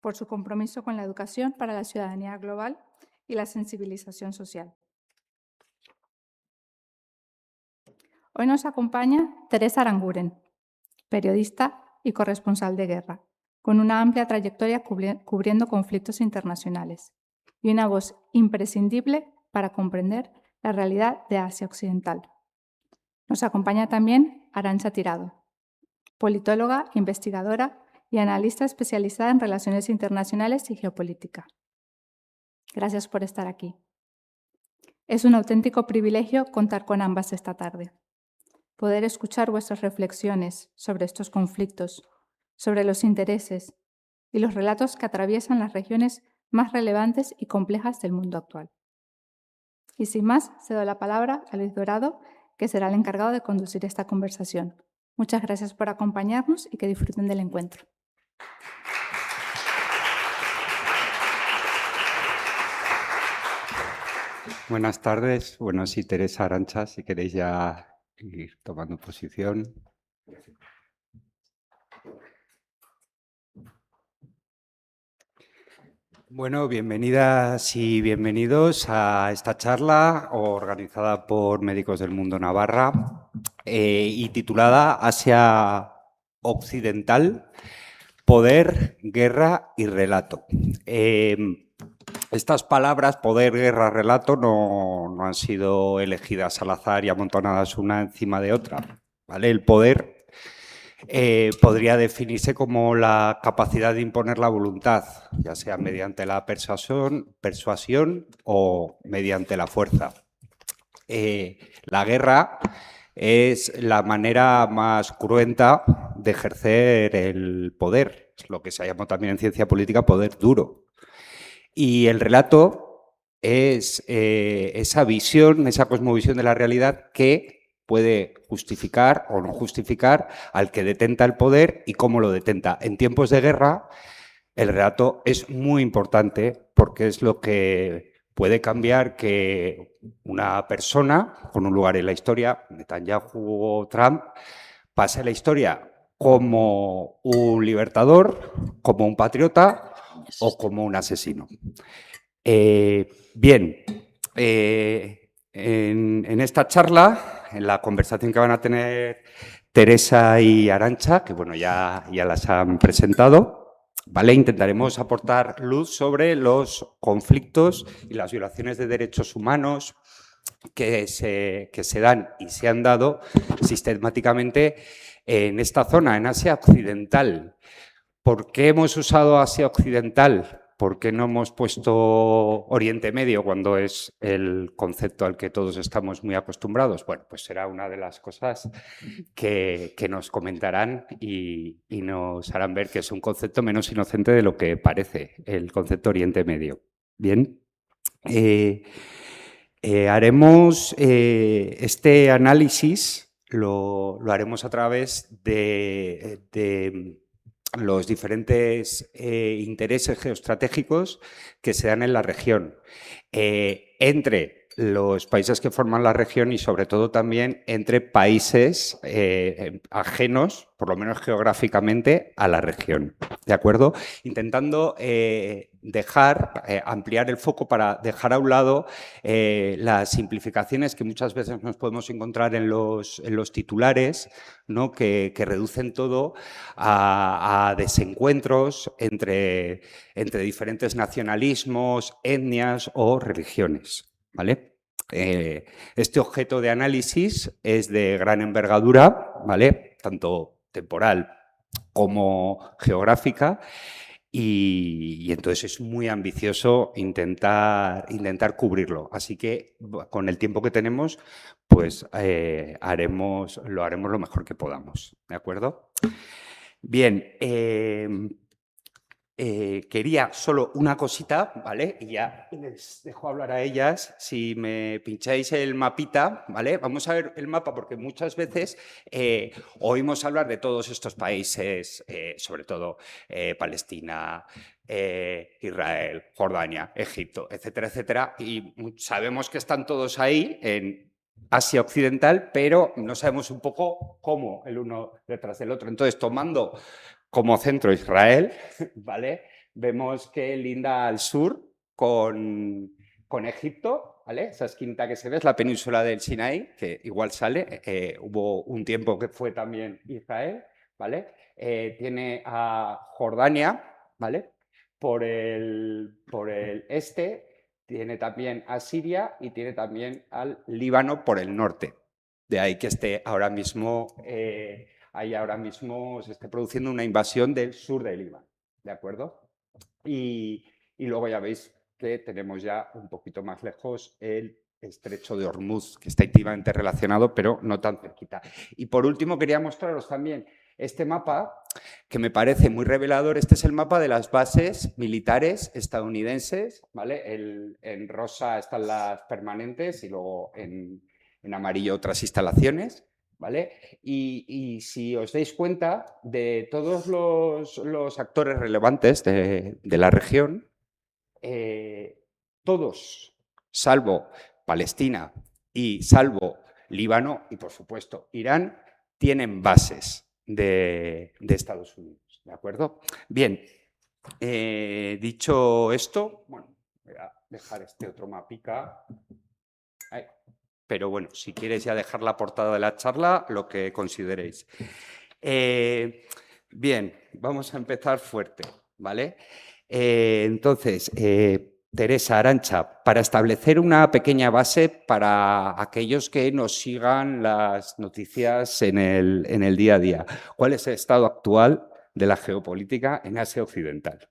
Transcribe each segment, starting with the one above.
por su compromiso con la educación para la ciudadanía global y la sensibilización social. Hoy nos acompaña Teresa Aranguren, periodista y corresponsal de guerra, con una amplia trayectoria cubriendo conflictos internacionales y una voz imprescindible para comprender la realidad de Asia Occidental. Nos acompaña también Arantxa Tirado, politóloga, investigadora y analista especializada en relaciones internacionales y geopolítica. Gracias por estar aquí. Es un auténtico privilegio contar con ambas esta tarde. Poder escuchar vuestras reflexiones sobre estos conflictos, sobre los intereses y los relatos que atraviesan las regiones más relevantes y complejas del mundo actual. Y sin más, cedo la palabra a Luis Dorado, que será el encargado de conducir esta conversación. Muchas gracias por acompañarnos y que disfruten del encuentro. Buenas tardes. Bueno, sí, Teresa, Arantxa, si queréis ya ir tomando posición. Bueno, bienvenidas y bienvenidos a esta charla organizada por Médicos del Mundo Navarra y titulada Asia Occidental, Poder, Guerra y Relato. Estas palabras, poder, guerra, relato, no han sido elegidas al azar y amontonadas una encima de otra, ¿vale? El poder podría definirse como la capacidad de imponer la voluntad, ya sea mediante la persuasión o mediante la fuerza. La guerra es la manera más cruenta de ejercer el poder, es lo que se llama también en ciencia política poder duro. Y el relato es esa visión, esa cosmovisión de la realidad que puede justificar o no justificar al que detenta el poder y cómo lo detenta. En tiempos de guerra, el relato es muy importante porque es lo que puede cambiar que una persona con un lugar en la historia, Netanyahu o Trump, pase a la historia como un libertador, como un patriota o como un asesino. Bien, en esta charla, en la conversación que van a tener Teresa y Arantxa, que bueno, ya las han presentado, ¿vale? Intentaremos aportar luz sobre los conflictos y las violaciones de derechos humanos que se dan y se han dado sistemáticamente en esta zona, en Asia Occidental. ¿Por qué hemos usado Asia Occidental? ¿Por qué no hemos puesto Oriente Medio cuando es el concepto al que todos estamos muy acostumbrados? Bueno, pues será una de las cosas que nos comentarán y nos harán ver que es un concepto menos inocente de lo que parece el concepto Oriente Medio. Bien, haremos este análisis, lo haremos a través de los diferentes intereses geoestratégicos que se dan en la región, entre los países que forman la región y sobre todo también entre países ajenos, por lo menos geográficamente, a la región, ¿de acuerdo? Intentando ampliar el foco para dejar a un lado las simplificaciones que muchas veces nos podemos encontrar en los titulares, ¿no? que reducen todo a desencuentros entre diferentes nacionalismos, etnias o religiones, ¿vale? Este objeto de análisis es de gran envergadura, ¿vale? Tanto temporal como geográfica, y entonces es muy ambicioso intentar cubrirlo. Así que con el tiempo que tenemos, pues lo haremos lo mejor que podamos, ¿de acuerdo? Bien, quería solo una cosita, ¿vale? Y ya les dejo hablar a ellas. Si me pincháis el mapita, ¿vale? Vamos a ver el mapa porque muchas veces oímos hablar de todos estos países, sobre todo Palestina, Israel, Jordania, Egipto, etcétera, etcétera. Y sabemos que están todos ahí en Asia Occidental, pero no sabemos un poco cómo el uno detrás del otro. Entonces, tomando como centro Israel, ¿vale? vemos que linda al sur con Egipto, ¿vale? Esa esquinita que se ve es la península del Sinaí, que igual sale, hubo un tiempo que fue también Israel, ¿vale? Tiene a Jordania, ¿vale? Por el este, tiene también a Siria y tiene también al Líbano por el norte. De ahí que esté ahora mismo, se esté produciendo una invasión del sur del Líbano, ¿de acuerdo? Y luego ya veis que tenemos ya un poquito más lejos el estrecho de Hormuz, que está íntimamente relacionado, pero no tan cerquita. Y por último quería mostraros también este mapa, que me parece muy revelador. Este es el mapa de las bases militares estadounidenses, ¿vale? En rosa están las permanentes y luego en amarillo otras instalaciones, ¿vale? Y si os dais cuenta, de todos los actores relevantes de la región, todos, salvo Palestina y salvo Líbano y, por supuesto, Irán, tienen bases de Estados Unidos, ¿de acuerdo? Bien, dicho esto, bueno, voy a dejar este otro mapica. Ahí. Pero bueno, si quieres ya dejar la portada de la charla, lo que consideréis. Bien, vamos a empezar fuerte, ¿vale? Entonces, Teresa, Arantxa, para establecer una pequeña base para aquellos que nos sigan las noticias en el día a día, ¿cuál es el estado actual de la geopolítica en Asia Occidental?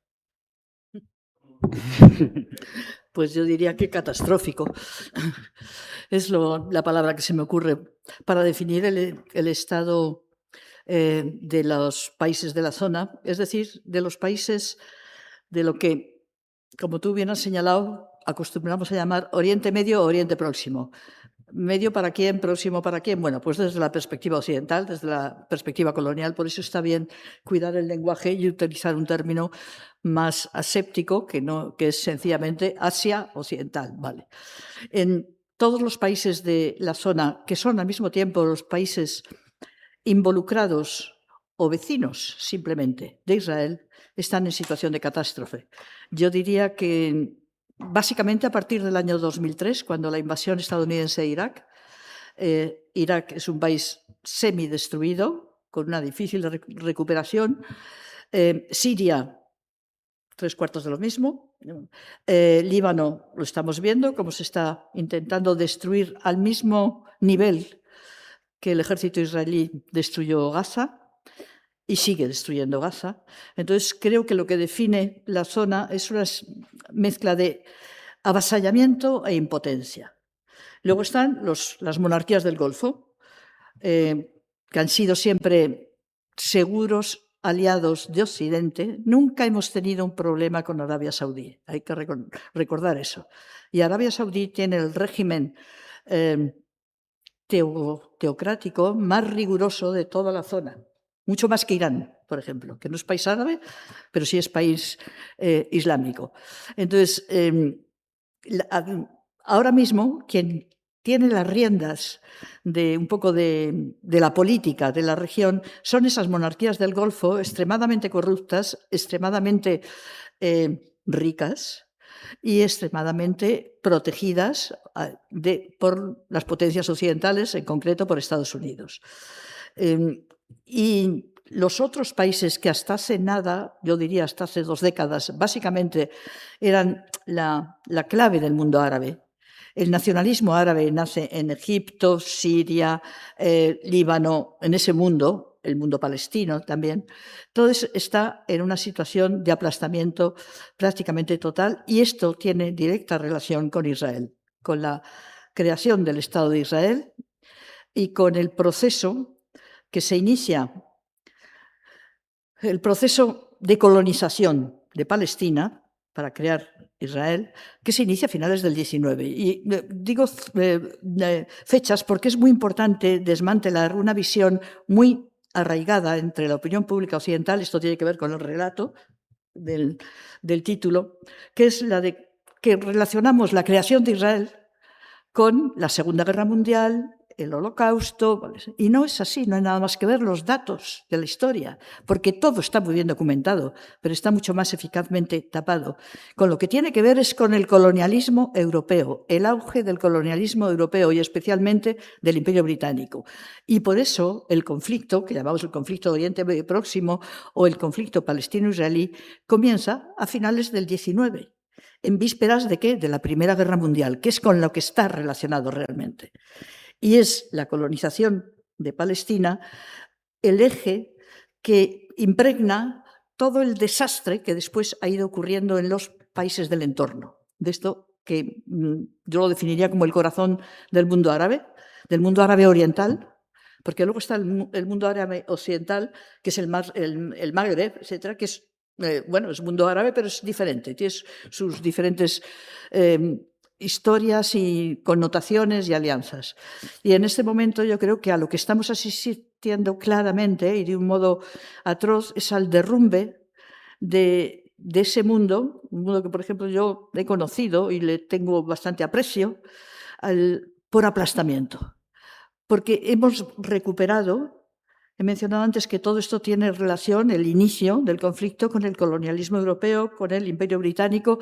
Pues yo diría que catastrófico. Es la palabra que se me ocurre para definir el estado de los países de la zona, es decir, de los países de lo que, como tú bien has señalado, acostumbramos a llamar Oriente Medio o Oriente Próximo. ¿Medio para quién? ¿Próximo para quién? Bueno, pues desde la perspectiva occidental, desde la perspectiva colonial. Por eso está bien cuidar el lenguaje y utilizar un término más aséptico, que es sencillamente Asia Occidental. ¿Vale? En todos los países de la zona, que son al mismo tiempo los países involucrados o vecinos simplemente de Israel, están en situación de catástrofe. Yo diría que básicamente a partir del año 2003, cuando la invasión estadounidense de Irak, Irak es un país semidestruido, con una difícil recuperación. Siria, 3/4 de lo mismo. Líbano, lo estamos viendo, cómo se está intentando destruir al mismo nivel que el ejército israelí destruyó Gaza y sigue destruyendo Gaza. Entonces, creo que lo que define la zona es una mezcla de avasallamiento e impotencia. Luego están las monarquías del Golfo, que han sido siempre seguros aliados de Occidente. Nunca hemos tenido un problema con Arabia Saudí, hay que recordar eso. Y Arabia Saudí tiene el régimen teocrático más riguroso de toda la zona, mucho más que Irán, por ejemplo, que no es país árabe, pero sí es país islámico. Entonces, ahora mismo, quien tiene las riendas de un poco de la política de la región son esas monarquías del Golfo extremadamente corruptas, extremadamente ricas y extremadamente protegidas por las potencias occidentales, en concreto por Estados Unidos. Y los otros países que hasta hace nada, yo diría hasta hace 2 décadas, básicamente eran la clave del mundo árabe. El nacionalismo árabe nace en Egipto, Siria, Líbano, en ese mundo, el mundo palestino también. Todo eso está en una situación de aplastamiento prácticamente total y esto tiene directa relación con Israel, con la creación del Estado de Israel y con el proceso que se inicia, el proceso de colonización de Palestina para crear Israel, que se inicia a finales del 19. Y digo fechas porque es muy importante desmantelar una visión muy arraigada entre la opinión pública occidental, esto tiene que ver con el relato del título, que es la de que relacionamos la creación de Israel con la Segunda Guerra Mundial, el Holocausto, ¿vale? Y no es así, no hay nada más que ver los datos de la historia, porque todo está muy bien documentado, pero está mucho más eficazmente tapado. Con lo que tiene que ver es con el colonialismo europeo, el auge del colonialismo europeo y especialmente del Imperio Británico. Y por eso el conflicto, que llamamos el conflicto de Oriente Próximo o el conflicto palestino-israelí, comienza a finales del 19, en vísperas de ¿qué? De la Primera Guerra Mundial, que es con lo que está relacionado realmente. Y es la colonización de Palestina el eje que impregna todo el desastre que después ha ido ocurriendo en los países del entorno. De esto que yo lo definiría como el corazón del mundo árabe oriental, porque luego está el mundo árabe occidental, que es el Magreb, etcétera, que es, bueno, es mundo árabe, pero es diferente, tiene sus diferentes historias y connotaciones y alianzas. Y en este momento yo creo que a lo que estamos asistiendo claramente y de un modo atroz es al derrumbe de ese mundo, un mundo que, por ejemplo, yo he conocido y le tengo bastante aprecio, por aplastamiento. Porque hemos recuperado, he mencionado antes que todo esto tiene relación, el inicio del conflicto, con el colonialismo europeo, con el Imperio Británico.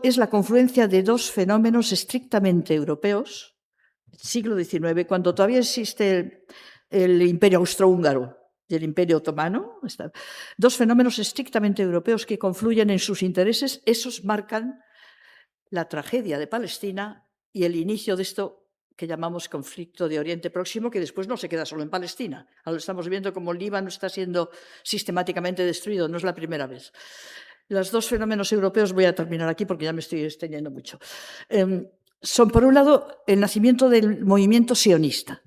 Es la confluencia de dos fenómenos estrictamente europeos, siglo XIX, cuando todavía existe el Imperio Austrohúngaro y el Imperio Otomano, dos fenómenos estrictamente europeos que confluyen en sus intereses, esos marcan la tragedia de Palestina y el inicio de esto que llamamos conflicto de Oriente Próximo, que después no se queda solo en Palestina. Ahora estamos viendo cómo el Líbano está siendo sistemáticamente destruido, no es la primera vez. Los dos fenómenos europeos, voy a terminar aquí porque ya me estoy extendiendo mucho, son, por un lado, el nacimiento del movimiento sionista,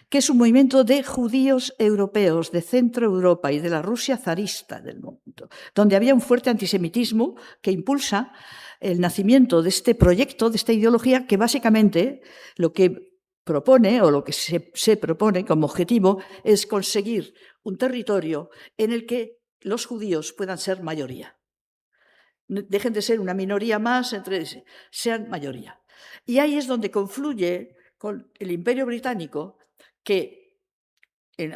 que es un movimiento de judíos europeos de Centro Europa y de la Rusia zarista del momento, donde había un fuerte antisemitismo que impulsa el nacimiento de este proyecto, de esta ideología, que básicamente lo que propone, o lo que se propone como objetivo, es conseguir un territorio en el que los judíos puedan ser mayoría. Dejen de ser una minoría más, sean mayoría. Y ahí es donde confluye con el Imperio Británico, que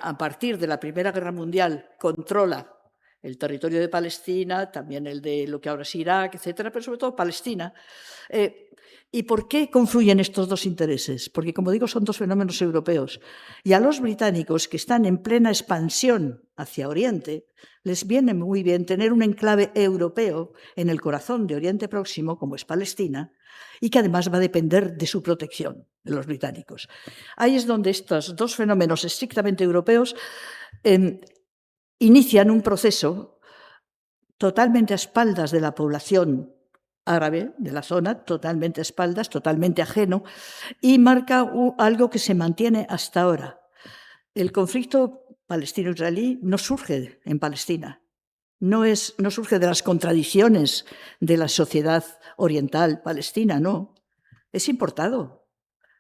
a partir de la Primera Guerra Mundial controla el territorio de Palestina, también el de lo que ahora es Irak, etcétera, pero sobre todo Palestina. ¿Y por qué confluyen estos dos intereses? Porque, como digo, son dos fenómenos europeos. Y a los británicos, que están en plena expansión hacia Oriente, les viene muy bien tener un enclave europeo en el corazón de Oriente Próximo, como es Palestina, y que además va a depender de su protección, de los británicos. Ahí es donde estos dos fenómenos estrictamente europeos inician un proceso totalmente a espaldas de la población árabe de la zona, totalmente a espaldas, totalmente ajeno, y marca algo que se mantiene hasta ahora. El conflicto palestino-israelí no surge en Palestina, no surge de las contradicciones de la sociedad oriental palestina, no. Es importado,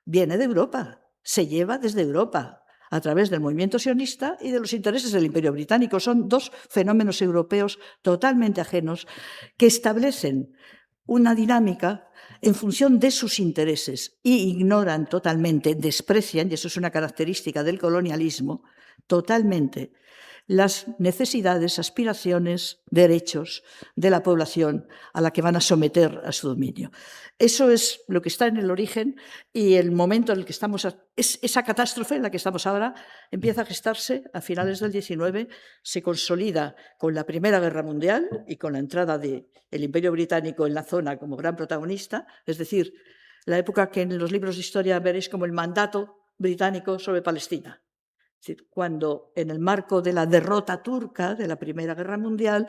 viene de Europa, se lleva desde Europa a través del movimiento sionista y de los intereses del Imperio Británico. Son dos fenómenos europeos totalmente ajenos que establecen una dinámica en función de sus intereses y ignoran totalmente, desprecian, y eso es una característica del colonialismo, totalmente las necesidades, aspiraciones, derechos de la población a la que van a someter a su dominio. Eso es lo que está en el origen y el momento en el que estamos, esa catástrofe en la que estamos ahora empieza a gestarse a finales del XIX, se consolida con la Primera Guerra Mundial y con la entrada del Imperio Británico en la zona como gran protagonista, es decir, la época que en los libros de historia veréis como el mandato británico sobre Palestina. Es decir, cuando en el marco de la derrota turca de la Primera Guerra Mundial,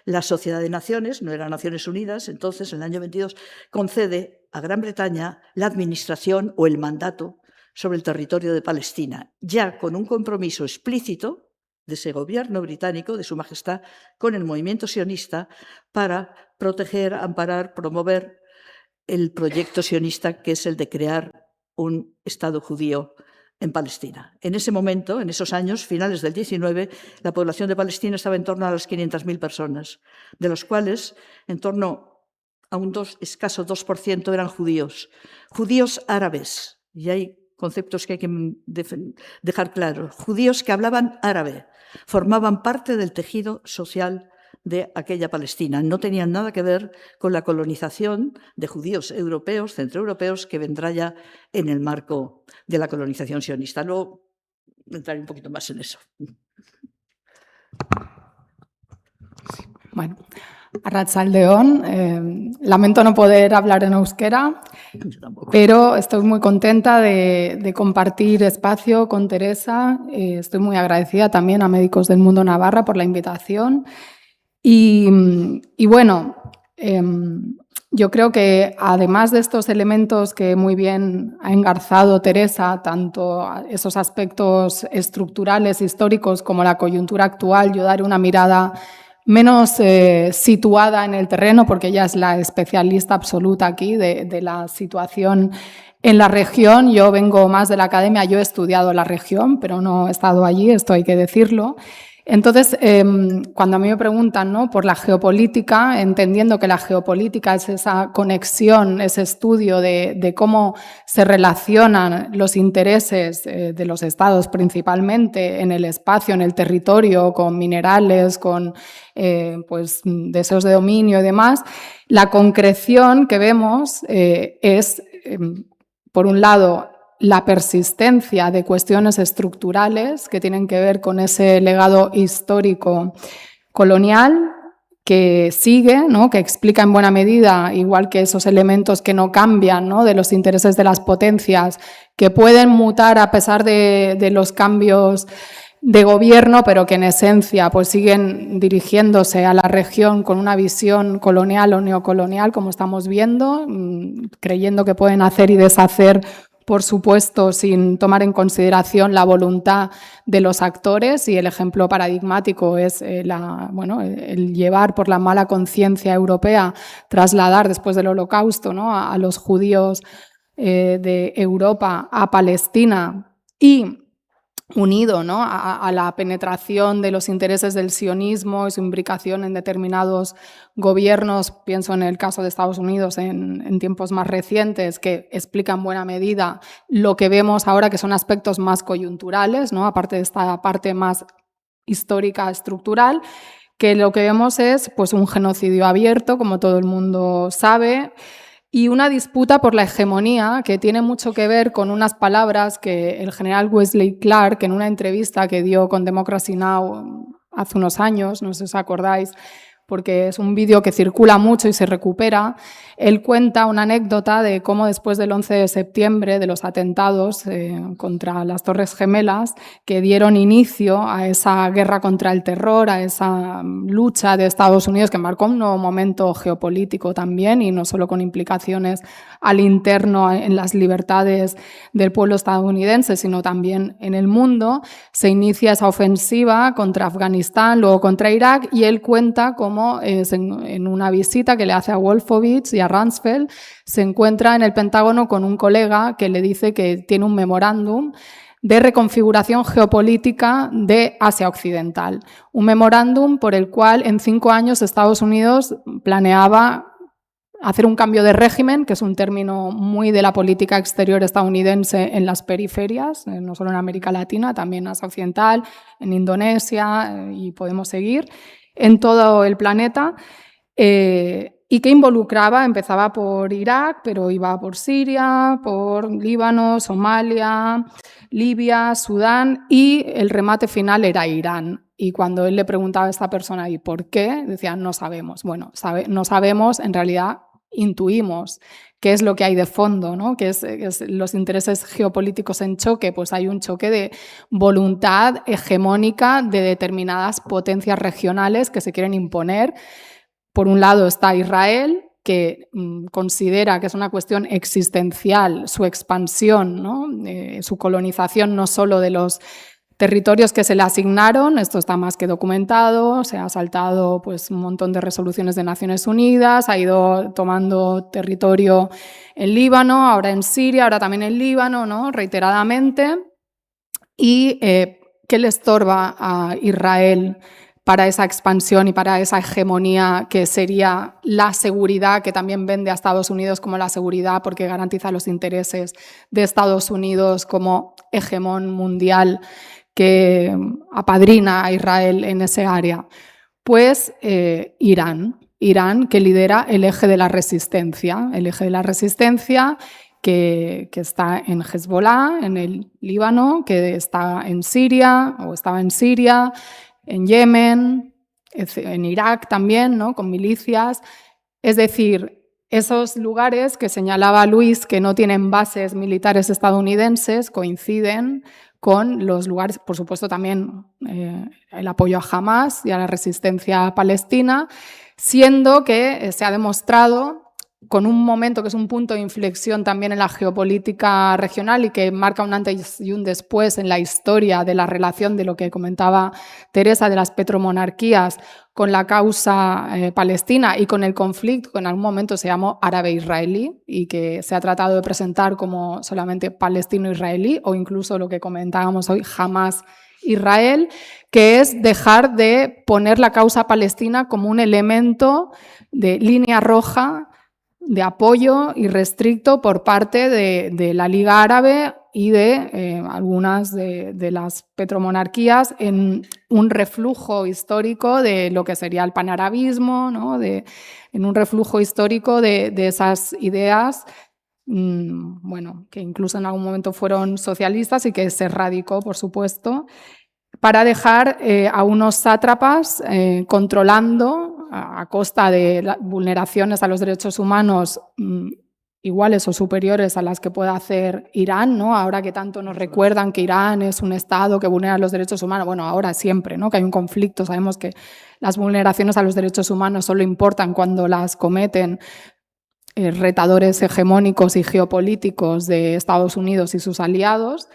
la Sociedad de Naciones, no eran Naciones Unidas, entonces en el año 22, concede a Gran Bretaña la administración o el mandato sobre el territorio de Palestina, ya con un compromiso explícito de ese gobierno británico, de Su Majestad, con el movimiento sionista para proteger, amparar, promover el proyecto sionista que es el de crear un Estado judío en Palestina. En ese momento, en esos años, finales del 19, la población de Palestina estaba en torno a las 500.000 personas, de los cuales en torno a un escaso 2% eran judíos árabes. Y hay conceptos que hay que dejar claros. Judíos que hablaban árabe, formaban parte del tejido social de aquella Palestina. No tenían nada que ver con la colonización de judíos europeos, centroeuropeos, que vendrá ya en el marco de la colonización sionista. Luego entraré un poquito más en eso. Bueno, arratsaldeon. Lamento no poder hablar en euskera, pero estoy muy contenta de compartir espacio con Teresa. Estoy muy agradecida también a Médicos del Mundo Navarra por la invitación. Y bueno, yo creo que además de estos elementos que muy bien ha engarzado Teresa, tanto esos aspectos estructurales, históricos, como la coyuntura actual, yo daré una mirada menos situada en el terreno, porque ella es la especialista absoluta aquí de la situación en la región. Yo vengo más de la academia, yo he estudiado la región, pero no he estado allí, esto hay que decirlo. Entonces, cuando a mí me preguntan, ¿no?, por la geopolítica, entendiendo que la geopolítica es esa conexión, ese estudio de cómo se relacionan los intereses de los estados principalmente en el espacio, en el territorio, con minerales, con pues, deseos de dominio y demás, la concreción que vemos es, por un lado, la persistencia de cuestiones estructurales que tienen que ver con ese legado histórico colonial que sigue, ¿no?, que explica en buena medida, igual que esos elementos que no cambian, ¿no?, de los intereses de las potencias, que pueden mutar a pesar de los cambios de gobierno, pero que en esencia pues siguen dirigiéndose a la región con una visión colonial o neocolonial, como estamos viendo, creyendo que pueden hacer y deshacer, por supuesto, sin tomar en consideración la voluntad de los actores, y el ejemplo paradigmático es el llevar por la mala conciencia europea, trasladar después del Holocausto, ¿no?, a los judíos de Europa a Palestina, y unido, ¿no?, a la penetración de los intereses del sionismo y su imbricación en determinados gobiernos, pienso en el caso de Estados Unidos en tiempos más recientes, que explica en buena medida lo que vemos ahora, que son aspectos más coyunturales, ¿no?, aparte de esta parte más histórica, estructural, que lo que vemos es pues, un genocidio abierto, como todo el mundo sabe, y una disputa por la hegemonía que tiene mucho que ver con unas palabras que el general Wesley Clark, en una entrevista que dio con Democracy Now! Hace unos años, no sé si os acordáis, porque es un vídeo que circula mucho y se recupera, él cuenta una anécdota de cómo después del 11 de septiembre, de los atentados contra las Torres Gemelas, que dieron inicio a esa guerra contra el terror, a esa lucha de Estados Unidos, que marcó un nuevo momento geopolítico también, y no solo con implicaciones al interno en las libertades del pueblo estadounidense, sino también en el mundo, se inicia esa ofensiva contra Afganistán, luego contra Irak, y él cuenta cómo en una visita que le hace a Wolfowitz y a Rumsfeld, se encuentra en el Pentágono con un colega que le dice que tiene un memorándum de reconfiguración geopolítica de Asia Occidental. Un memorándum por el cual en 5 años Estados Unidos planeaba hacer un cambio de régimen, que es un término muy de la política exterior estadounidense en las periferias, no solo en América Latina, también en Asia Occidental, en Indonesia, y podemos seguir, en todo el planeta, y que empezaba por Irak, pero iba por Siria, por Líbano, Somalia, Libia, Sudán, y el remate final era Irán. Y cuando él le preguntaba a esta persona ¿y por qué?, decía, no sabemos. Bueno, no sabemos, en realidad intuimos qué es lo que hay de fondo, ¿no?, que es los intereses geopolíticos en choque. Pues hay un choque de voluntad hegemónica de determinadas potencias regionales que se quieren imponer. Por un lado está Israel, que considera que es una cuestión existencial su expansión, ¿no?, su colonización, no solo de los territorios que se le asignaron, esto está más que documentado, se ha saltado pues, un montón de resoluciones de Naciones Unidas, ha ido tomando territorio en Líbano, ahora en Siria, ahora también en Líbano, ¿no?, reiteradamente. ¿Y qué le estorba a Israel para esa expansión y para esa hegemonía que sería la seguridad, que también vende a Estados Unidos como la seguridad porque garantiza los intereses de Estados Unidos como hegemón mundial que apadrina a Israel en ese área. Pues Irán, que lidera el eje de la resistencia, que está en Hezbollah, en el Líbano, que está en Siria, o estaba en Siria, en Yemen, en Irak también, ¿no? Con milicias. Es decir, esos lugares que señalaba Luis que no tienen bases militares estadounidenses coinciden con los lugares, por supuesto también el apoyo a Hamás y a la resistencia palestina, siendo que se ha demostrado con un momento que es un punto de inflexión también en la geopolítica regional y que marca un antes y un después en la historia de la relación de lo que comentaba Teresa de las petromonarquías con la causa palestina y con el conflicto que en algún momento se llamó árabe-israelí y que se ha tratado de presentar como solamente palestino-israelí o incluso lo que comentábamos hoy, Hamás-Israel, que es dejar de poner la causa palestina como un elemento de línea roja de apoyo irrestricto por parte de la Liga Árabe y de algunas de las petromonarquías en un reflujo histórico de lo que sería el panarabismo, ¿no? En un reflujo histórico de esas ideas, bueno, que incluso en algún momento fueron socialistas y que se radicó, por supuesto, para dejar a unos sátrapas controlando a costa de vulneraciones a los derechos humanos iguales o superiores a las que pueda hacer Irán, ¿no? Ahora que tanto nos recuerdan que Irán es un Estado que vulnera los derechos humanos, bueno, ahora siempre, ¿no? Que hay un conflicto, sabemos que las vulneraciones a los derechos humanos solo importan cuando las cometen retadores hegemónicos y geopolíticos de Estados Unidos y sus aliados.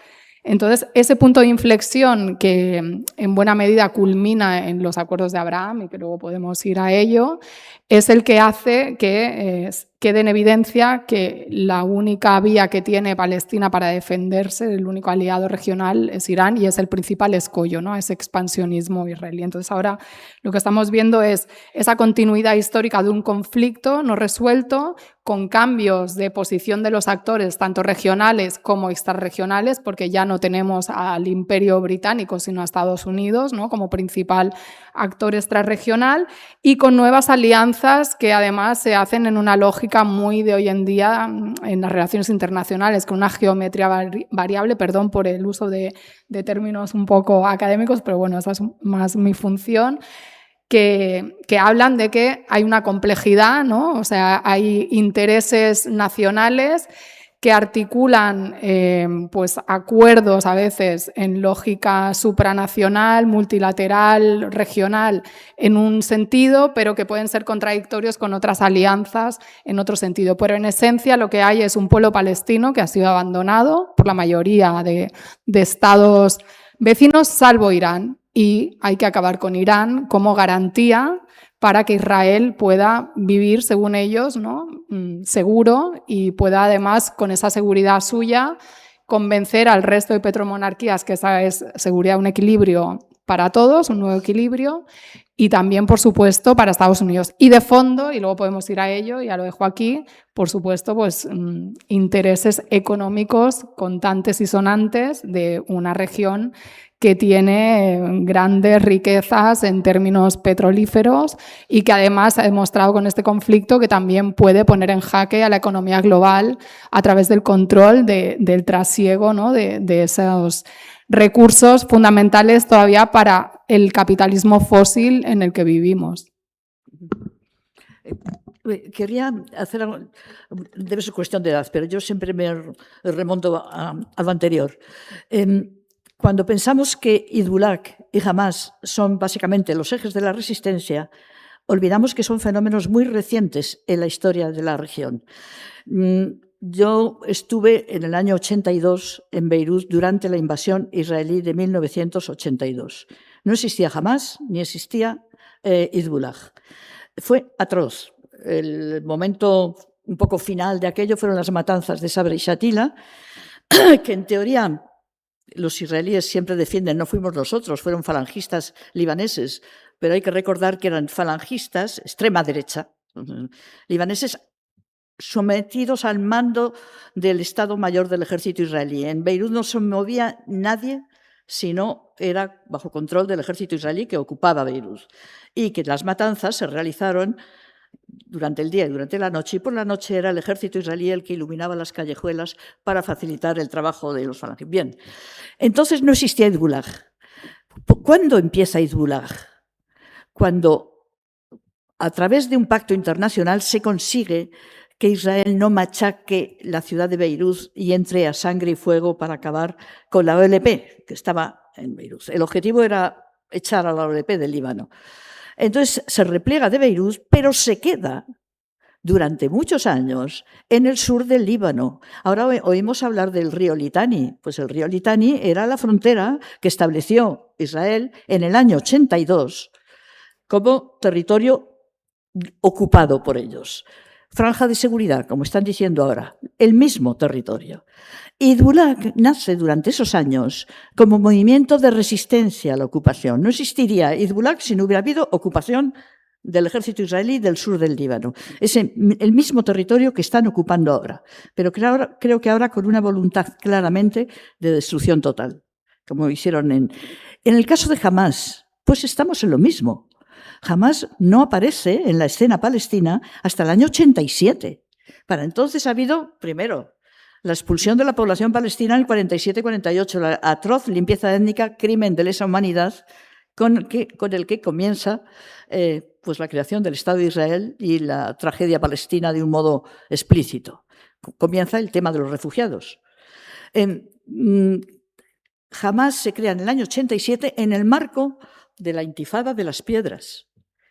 Entonces, ese punto de inflexión que en buena medida culmina en los acuerdos de Abraham y que luego podemos ir a ello, es el que hace que quede en evidencia que la única vía que tiene Palestina para defenderse, el único aliado regional, es Irán y es el principal escollo, ¿no? Ese expansionismo israelí. Entonces, ahora lo que estamos viendo es esa continuidad histórica de un conflicto no resuelto, con cambios de posición de los actores, tanto regionales como extrarregionales, porque ya no tenemos al Imperio Británico, sino a Estados Unidos, ¿no? Como principal actor extrarregional, y con nuevas alianzas que además se hacen en una lógica muy de hoy en día en las relaciones internacionales, con una geometría variable, perdón por el uso de términos un poco académicos, pero bueno, esa es más mi función, que hablan de que hay una complejidad, ¿no? O sea, hay intereses nacionales que articulan pues acuerdos a veces en lógica supranacional, multilateral, regional, en un sentido, pero que pueden ser contradictorios con otras alianzas en otro sentido. Pero en esencia lo que hay es un pueblo palestino que ha sido abandonado por la mayoría de estados vecinos, salvo Irán. Y hay que acabar con Irán como garantía para que Israel pueda vivir, según ellos, ¿no? Seguro y pueda además, con esa seguridad suya, convencer al resto de petromonarquías que esa es seguridad, un equilibrio para todos, un nuevo equilibrio, y también, por supuesto, para Estados Unidos. Y de fondo, y luego podemos ir a ello, ya lo dejo aquí, por supuesto, pues intereses económicos contantes y sonantes de una región que tiene grandes riquezas en términos petrolíferos y que además ha demostrado con este conflicto que también puede poner en jaque a la economía global a través del control del trasiego, ¿no? de esos recursos fundamentales todavía para el capitalismo fósil en el que vivimos. Quería hacer algo, debe ser cuestión de edad, pero yo siempre me remonto a lo anterior. Cuando pensamos que Hezbollah y Hamás son básicamente los ejes de la resistencia, olvidamos que son fenómenos muy recientes en la historia de la región. Yo estuve en el año 82 en Beirut durante la invasión israelí de 1982. No existía Hamás ni existía Hezbollah. Fue atroz. El momento un poco final de aquello fueron las matanzas de Sabra y Shatila, que en teoría los israelíes siempre defienden, no fuimos nosotros, fueron falangistas libaneses, pero hay que recordar que eran falangistas, extrema derecha, libaneses sometidos al mando del Estado Mayor del Ejército israelí. En Beirut no se movía nadie si no era bajo control del ejército israelí que ocupaba Beirut, y que las matanzas se realizaron durante el día y durante la noche, y por la noche era el ejército israelí el que iluminaba las callejuelas para facilitar el trabajo de los falangistas. Bien, entonces no existía Hezbollah. ¿Cuándo empieza Hezbollah? Cuando a través de un pacto internacional se consigue que Israel no machaque la ciudad de Beirut y entre a sangre y fuego para acabar con la OLP, que estaba en Beirut. El objetivo era echar a la OLP del Líbano. Entonces se repliega de Beirut, pero se queda durante muchos años en el sur del Líbano. Ahora oímos hablar del río Litani. Pues el río Litani era la frontera que estableció Israel en el año 82 como territorio ocupado por ellos. Franja de seguridad, como están diciendo ahora, el mismo territorio. Hezbollah nace durante esos años como movimiento de resistencia a la ocupación. No existiría Hezbollah si no hubiera habido ocupación del ejército israelí del sur del Líbano. Es el mismo territorio que están ocupando ahora, pero creo que ahora con una voluntad claramente de destrucción total, como hicieron en el caso de Hamás. Pues estamos en lo mismo. Hamás no aparece en la escena palestina hasta el año 87. Para entonces ha habido, primero, la expulsión de la población palestina en el 47-48, la atroz limpieza étnica, crimen de lesa humanidad, con el que comienza pues la creación del Estado de Israel y la tragedia palestina de un modo explícito. Comienza el tema de los refugiados. Hamás se crea en el año 87 en el marco de la intifada de las piedras,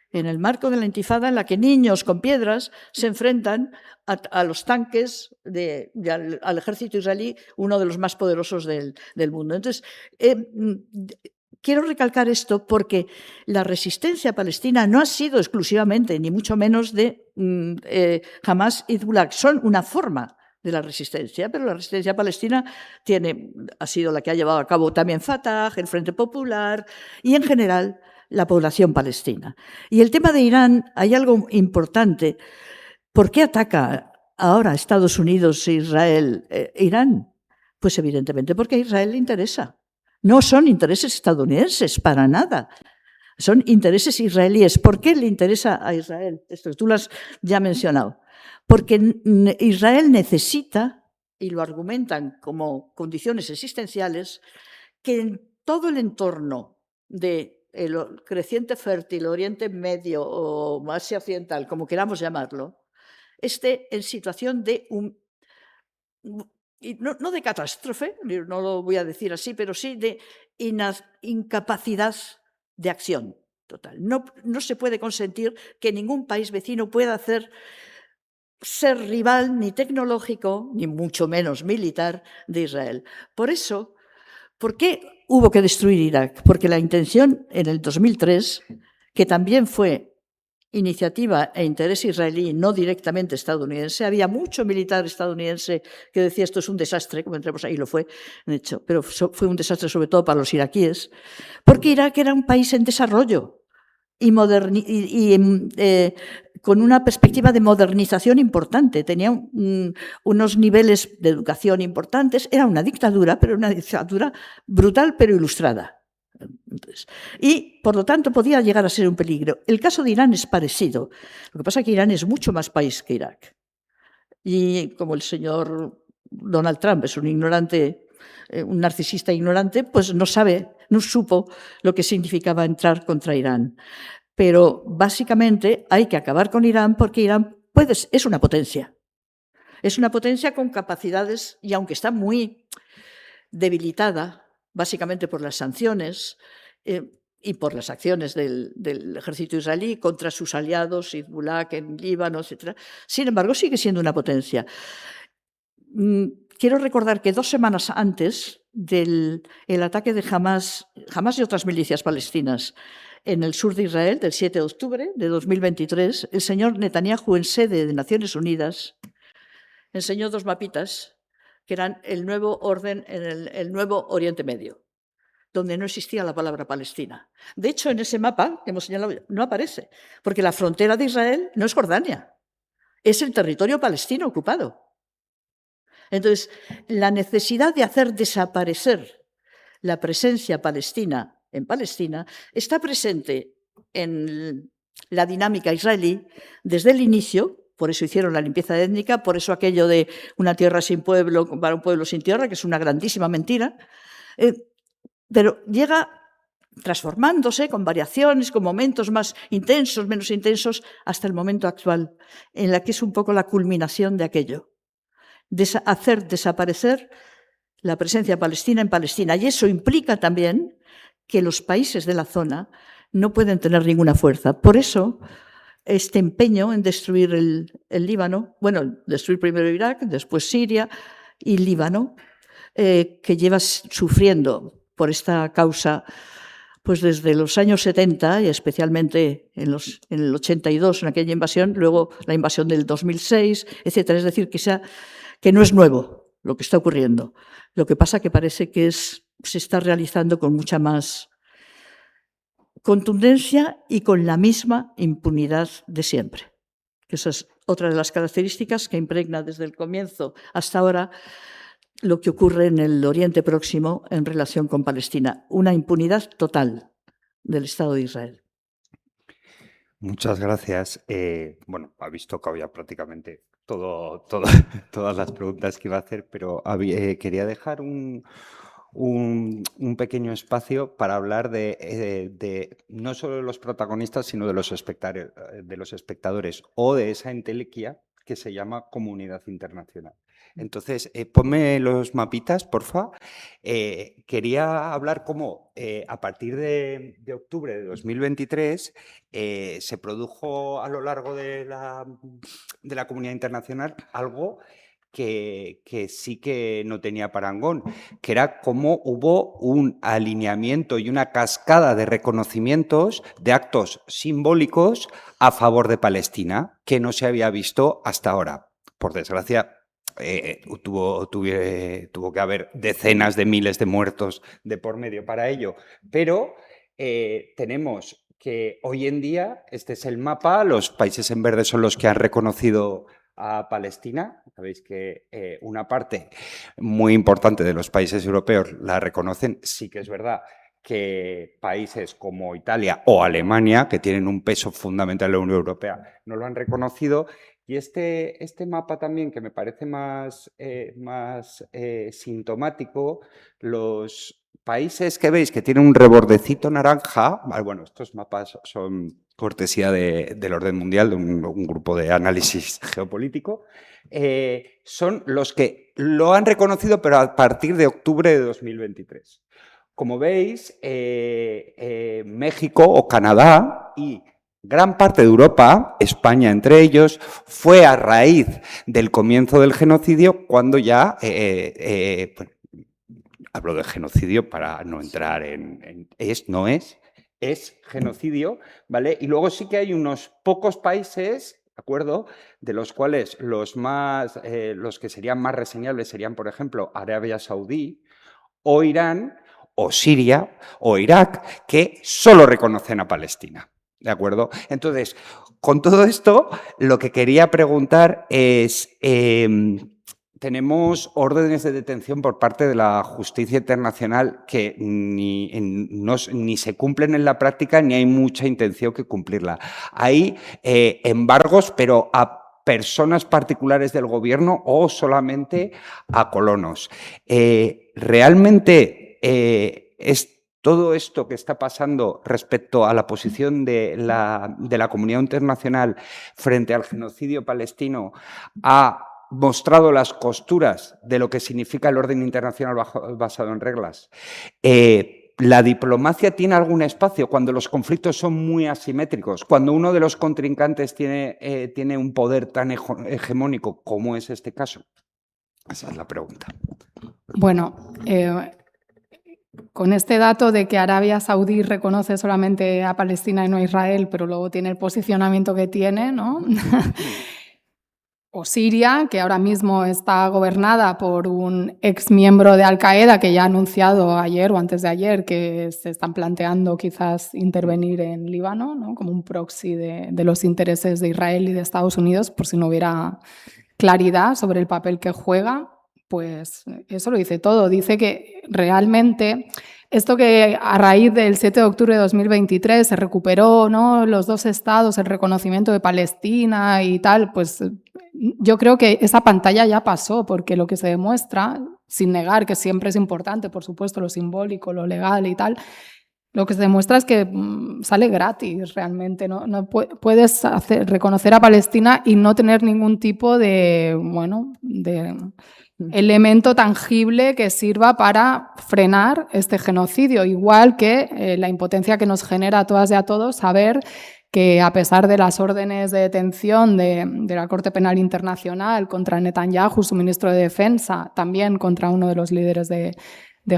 en el marco de la intifada en la que niños con piedras se enfrentan a los tanques al ejército israelí, uno de los más poderosos del mundo. Entonces, quiero recalcar esto porque la resistencia palestina no ha sido exclusivamente, ni mucho menos de Hamás y Hezbollah, son una forma de la resistencia, pero la resistencia palestina ha sido la que ha llevado a cabo también Fatah, el Frente Popular y en general la población palestina. Y el tema de Irán, hay algo importante. ¿Por qué ataca ahora Estados Unidos e Israel Irán? Pues evidentemente porque a Israel le interesa. No son intereses estadounidenses, para nada. Son intereses israelíes. ¿Por qué le interesa a Israel? Esto tú lo has ya mencionado. Porque Israel necesita, y lo argumentan como condiciones existenciales, que en todo el entorno del creciente fértil, Oriente Medio o Asia Occidental, como queramos llamarlo, esté en situación de no de catástrofe, no lo voy a decir así, pero sí de incapacidad de acción total. No se puede consentir que ningún país vecino pueda ser rival ni tecnológico, ni mucho menos militar, de Israel. Por eso, ¿por qué hubo que destruir Irak? Porque la intención en el 2003, que también fue iniciativa e interés israelí, no directamente estadounidense, había mucho militar estadounidense que decía esto es un desastre, como entremos ahí, lo fue, de hecho, pero fue un desastre sobre todo para los iraquíes, porque Irak era un país en desarrollo y con una perspectiva de modernización importante. Tenía unos niveles de educación importantes. Era una dictadura, pero una dictadura brutal pero ilustrada. Entonces, y, por lo tanto, podía llegar a ser un peligro. El caso de Irán es parecido. Lo que pasa es que Irán es mucho más país que Irak. Y como el señor Donald Trump es un ignorante, un narcisista ignorante, pues no supo lo que significaba entrar contra Irán. Pero básicamente hay que acabar con Irán porque Irán es una potencia. Es una potencia con capacidades y aunque está muy debilitada, básicamente por las sanciones y por las acciones del ejército israelí contra sus aliados, Hezbollah en Líbano, etc. Sin embargo, sigue siendo una potencia. Quiero recordar que 2 semanas antes del ataque de Hamás y otras milicias palestinas en el sur de Israel, del 7 de octubre de 2023, el señor Netanyahu, en sede de Naciones Unidas, enseñó 2 mapitas que eran el nuevo orden en el nuevo Oriente Medio. donde no existía la palabra Palestina. De hecho, en ese mapa que hemos señalado no aparece, porque la frontera de Israel no es Jordania, es el territorio palestino ocupado. Entonces, la necesidad de hacer desaparecer la presencia palestina en Palestina está presente en la dinámica israelí desde el inicio. Por eso hicieron la limpieza étnica, por eso aquello de una tierra sin pueblo para un pueblo sin tierra, que es una grandísima mentira, pero llega transformándose con variaciones, con momentos más intensos, menos intensos, hasta el momento actual, en la que es un poco la culminación de aquello, hacer desaparecer la presencia palestina en Palestina. Y eso implica también que los países de la zona no pueden tener ninguna fuerza. Por eso, este empeño en destruir el Líbano, bueno, destruir primero Irak, después Siria y Líbano, que lleva sufriendo por esta causa pues desde los años 70 y especialmente en el 82, en aquella invasión, luego la invasión del 2006, etcétera. Es decir, que no es nuevo lo que está ocurriendo. Lo que pasa que parece que se está realizando con mucha más contundencia y con la misma impunidad de siempre. Esa es otra de las características que impregna desde el comienzo hasta ahora lo que ocurre en el Oriente Próximo en relación con Palestina. Una impunidad total del Estado de Israel. Muchas gracias. Bueno, ha visto que había prácticamente todas las preguntas que iba a hacer, pero quería dejar un pequeño espacio para hablar de no solo de los protagonistas, sino de los espectadores o de esa entelequia que se llama comunidad internacional. Entonces, ponme los mapitas, porfa. Quería hablar cómo a partir de octubre de 2023 se produjo a lo largo de la comunidad internacional algo que sí que no tenía parangón, que era cómo hubo un alineamiento y una cascada de reconocimientos de actos simbólicos a favor de Palestina, que no se había visto hasta ahora. Por desgracia, tuvo que haber decenas de miles de muertos de por medio para ello, pero tenemos que hoy en día, este es el mapa, los países en verde son los que han reconocido a Palestina. Sabéis que una parte muy importante de los países europeos la reconocen. Sí que es verdad que países como Italia o Alemania, que tienen un peso fundamental en la Unión Europea, no lo han reconocido. Y este mapa también, que me parece más sintomático, los países que veis que tienen un rebordecito naranja, bueno, estos mapas son cortesía del orden mundial, de un grupo de análisis geopolítico, son los que lo han reconocido, pero a partir de octubre de 2023. Como veis, México o Canadá y gran parte de Europa, España entre ellos, fue a raíz del comienzo del genocidio cuando ya, hablo de genocidio para no entrar es genocidio, ¿vale? Y luego sí que hay unos pocos países, ¿de acuerdo?, de los cuales los que serían más reseñables serían, por ejemplo, Arabia Saudí o Irán o Siria o Irak, que solo reconocen a Palestina. ¿De acuerdo? Entonces, con todo esto, lo que quería preguntar es, tenemos órdenes de detención por parte de la justicia internacional que ni se cumplen en la práctica ni hay mucha intención que cumplirla. Hay embargos, pero a personas particulares del gobierno o solamente a colonos. Realmente es todo esto que está pasando respecto a la posición de la comunidad internacional frente al genocidio palestino ha mostrado las costuras de lo que significa el orden internacional basado en reglas. ¿La diplomacia tiene algún espacio cuando los conflictos son muy asimétricos? Cuando uno de los contrincantes tiene un poder tan hegemónico como es este caso. Esa es la pregunta. Bueno, con este dato de que Arabia Saudí reconoce solamente a Palestina y no a Israel, pero luego tiene el posicionamiento que tiene, ¿no? o Siria, que ahora mismo está gobernada por un ex miembro de Al-Qaeda que ya ha anunciado ayer o antes de ayer que se están planteando quizás intervenir en Líbano, ¿no? Como un proxy de los intereses de Israel y de Estados Unidos, por si no hubiera claridad sobre el papel que juega. Pues eso lo dice todo. Dice que realmente esto que a raíz del 7 de octubre de 2023 se recuperó, ¿no?, los dos estados, el reconocimiento de Palestina y tal, pues yo creo que esa pantalla ya pasó, porque lo que se demuestra, sin negar que siempre es importante, por supuesto, lo simbólico, lo legal y tal, lo que se demuestra es que sale gratis realmente. No puedes reconocer a Palestina y no tener ningún tipo de, bueno, de elemento tangible que sirva para frenar este genocidio, igual que la impotencia que nos genera a todas y a todos saber que a pesar de las órdenes de detención de la Corte Penal Internacional contra Netanyahu, su ministro de Defensa, también contra uno de los líderes de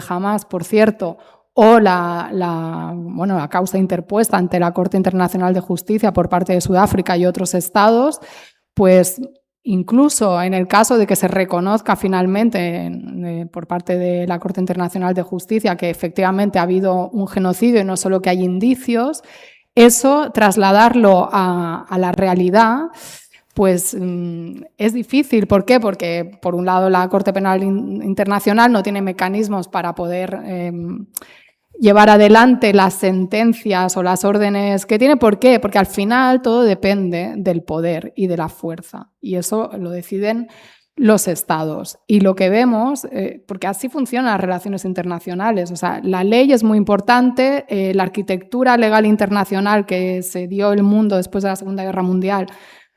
Hamas, por cierto, o la causa interpuesta ante la Corte Internacional de Justicia por parte de Sudáfrica y otros estados, pues incluso en el caso de que se reconozca finalmente por parte de la Corte Internacional de Justicia que efectivamente ha habido un genocidio y no solo que hay indicios, eso, trasladarlo a la realidad, pues es difícil. ¿Por qué? Porque, por un lado, la Corte Penal Internacional no tiene mecanismos para poder llevar adelante las sentencias o las órdenes que tiene. ¿Por qué? Porque al final todo depende del poder y de la fuerza. Y eso lo deciden los estados. Y lo que vemos, porque así funcionan las relaciones internacionales, o sea, la ley es muy importante, la arquitectura legal internacional que se dio el mundo después de la Segunda Guerra Mundial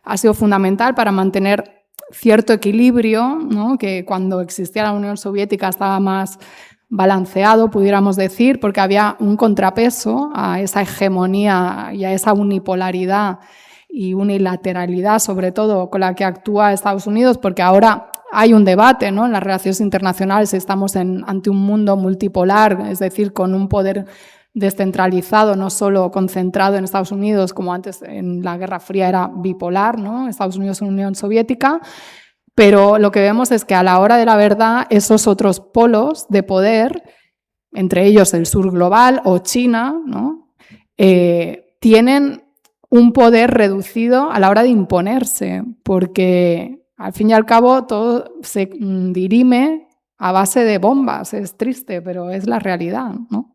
ha sido fundamental para mantener cierto equilibrio, ¿no?, que cuando existía la Unión Soviética estaba más balanceado, pudiéramos decir, porque había un contrapeso a esa hegemonía y a esa unipolaridad y unilateralidad, sobre todo, con la que actúa Estados Unidos, porque ahora hay un debate, ¿no?, en las relaciones internacionales. Estamos ante un mundo multipolar, es decir, con un poder descentralizado, no solo concentrado en Estados Unidos, como antes en la Guerra Fría era bipolar, ¿no?, Estados Unidos y Unión Soviética. Pero lo que vemos es que a la hora de la verdad, esos otros polos de poder, entre ellos el sur global o China, ¿no?, tienen un poder reducido a la hora de imponerse, porque al fin y al cabo todo se dirime a base de bombas. Es triste, pero es la realidad, ¿no?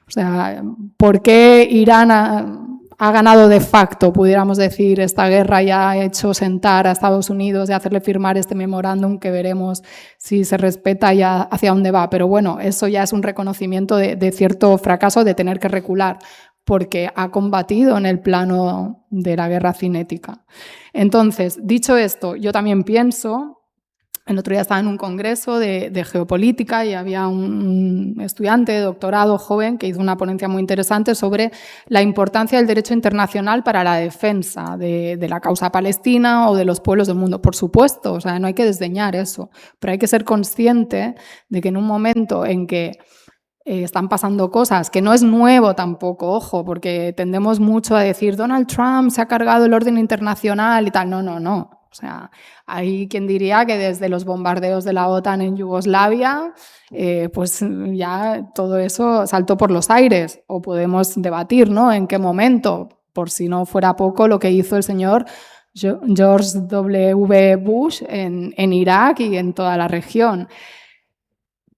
O sea, ¿por qué Irán ha ganado de facto, pudiéramos decir, esta guerra y ha hecho sentar a Estados Unidos y hacerle firmar este memorándum que veremos si se respeta y hacia dónde va? Pero bueno, eso ya es un reconocimiento de cierto fracaso, de tener que recular, porque ha combatido en el plano de la guerra cinética. Entonces, dicho esto, yo también pienso, el otro día estaba en un congreso de geopolítica y había un estudiante de doctorado joven que hizo una ponencia muy interesante sobre la importancia del derecho internacional para la defensa de la causa palestina o de los pueblos del mundo. Por supuesto, o sea, no hay que desdeñar eso, pero hay que ser consciente de que en un momento en que están pasando cosas, que no es nuevo tampoco, ojo, porque tendemos mucho a decir Donald Trump se ha cargado el orden internacional y tal. No. O sea, hay quien diría que desde los bombardeos de la OTAN en Yugoslavia, pues ya todo eso saltó por los aires. O podemos debatir, ¿no?, en qué momento, por si no fuera poco lo que hizo el señor George W. Bush en Irak y en toda la región.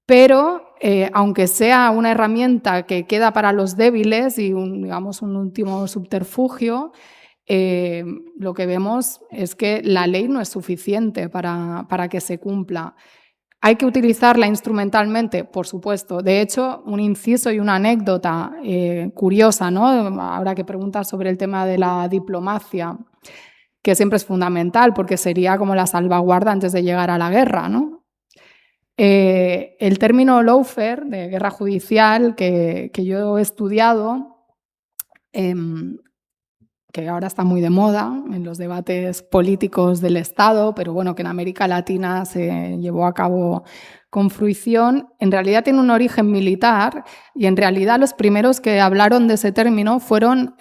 Pero aunque sea una herramienta que queda para los débiles y digamos un último subterfugio, lo que vemos es que la ley no es suficiente para que se cumpla. Hay que utilizarla instrumentalmente, por supuesto. De hecho, un inciso y una anécdota curiosa, ¿no?, ahora que preguntas sobre el tema de la diplomacia, que siempre es fundamental porque sería como la salvaguarda antes de llegar a la guerra, ¿no? El término lawfare, de guerra judicial, que yo he estudiado, que ahora está muy de moda en los debates políticos del Estado, pero bueno, que en América Latina se llevó a cabo con fruición, en realidad tiene un origen militar y en realidad los primeros que hablaron de ese término fueron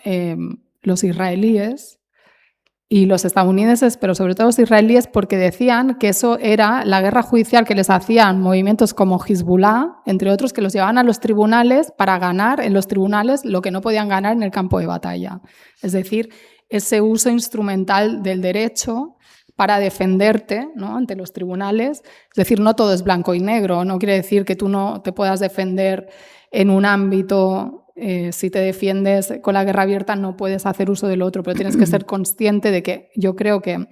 los israelíes, y los estadounidenses, pero sobre todo los israelíes, porque decían que eso era la guerra judicial que les hacían movimientos como Hezbollah, entre otros, que los llevaban a los tribunales para ganar en los tribunales lo que no podían ganar en el campo de batalla. Es decir, ese uso instrumental del derecho para defenderte, ¿no?, ante los tribunales. Es decir, no todo es blanco y negro, no quiere decir que tú no te puedas defender en un ámbito. Si te defiendes con la guerra abierta no puedes hacer uso del otro, pero tienes que ser consciente de que yo creo que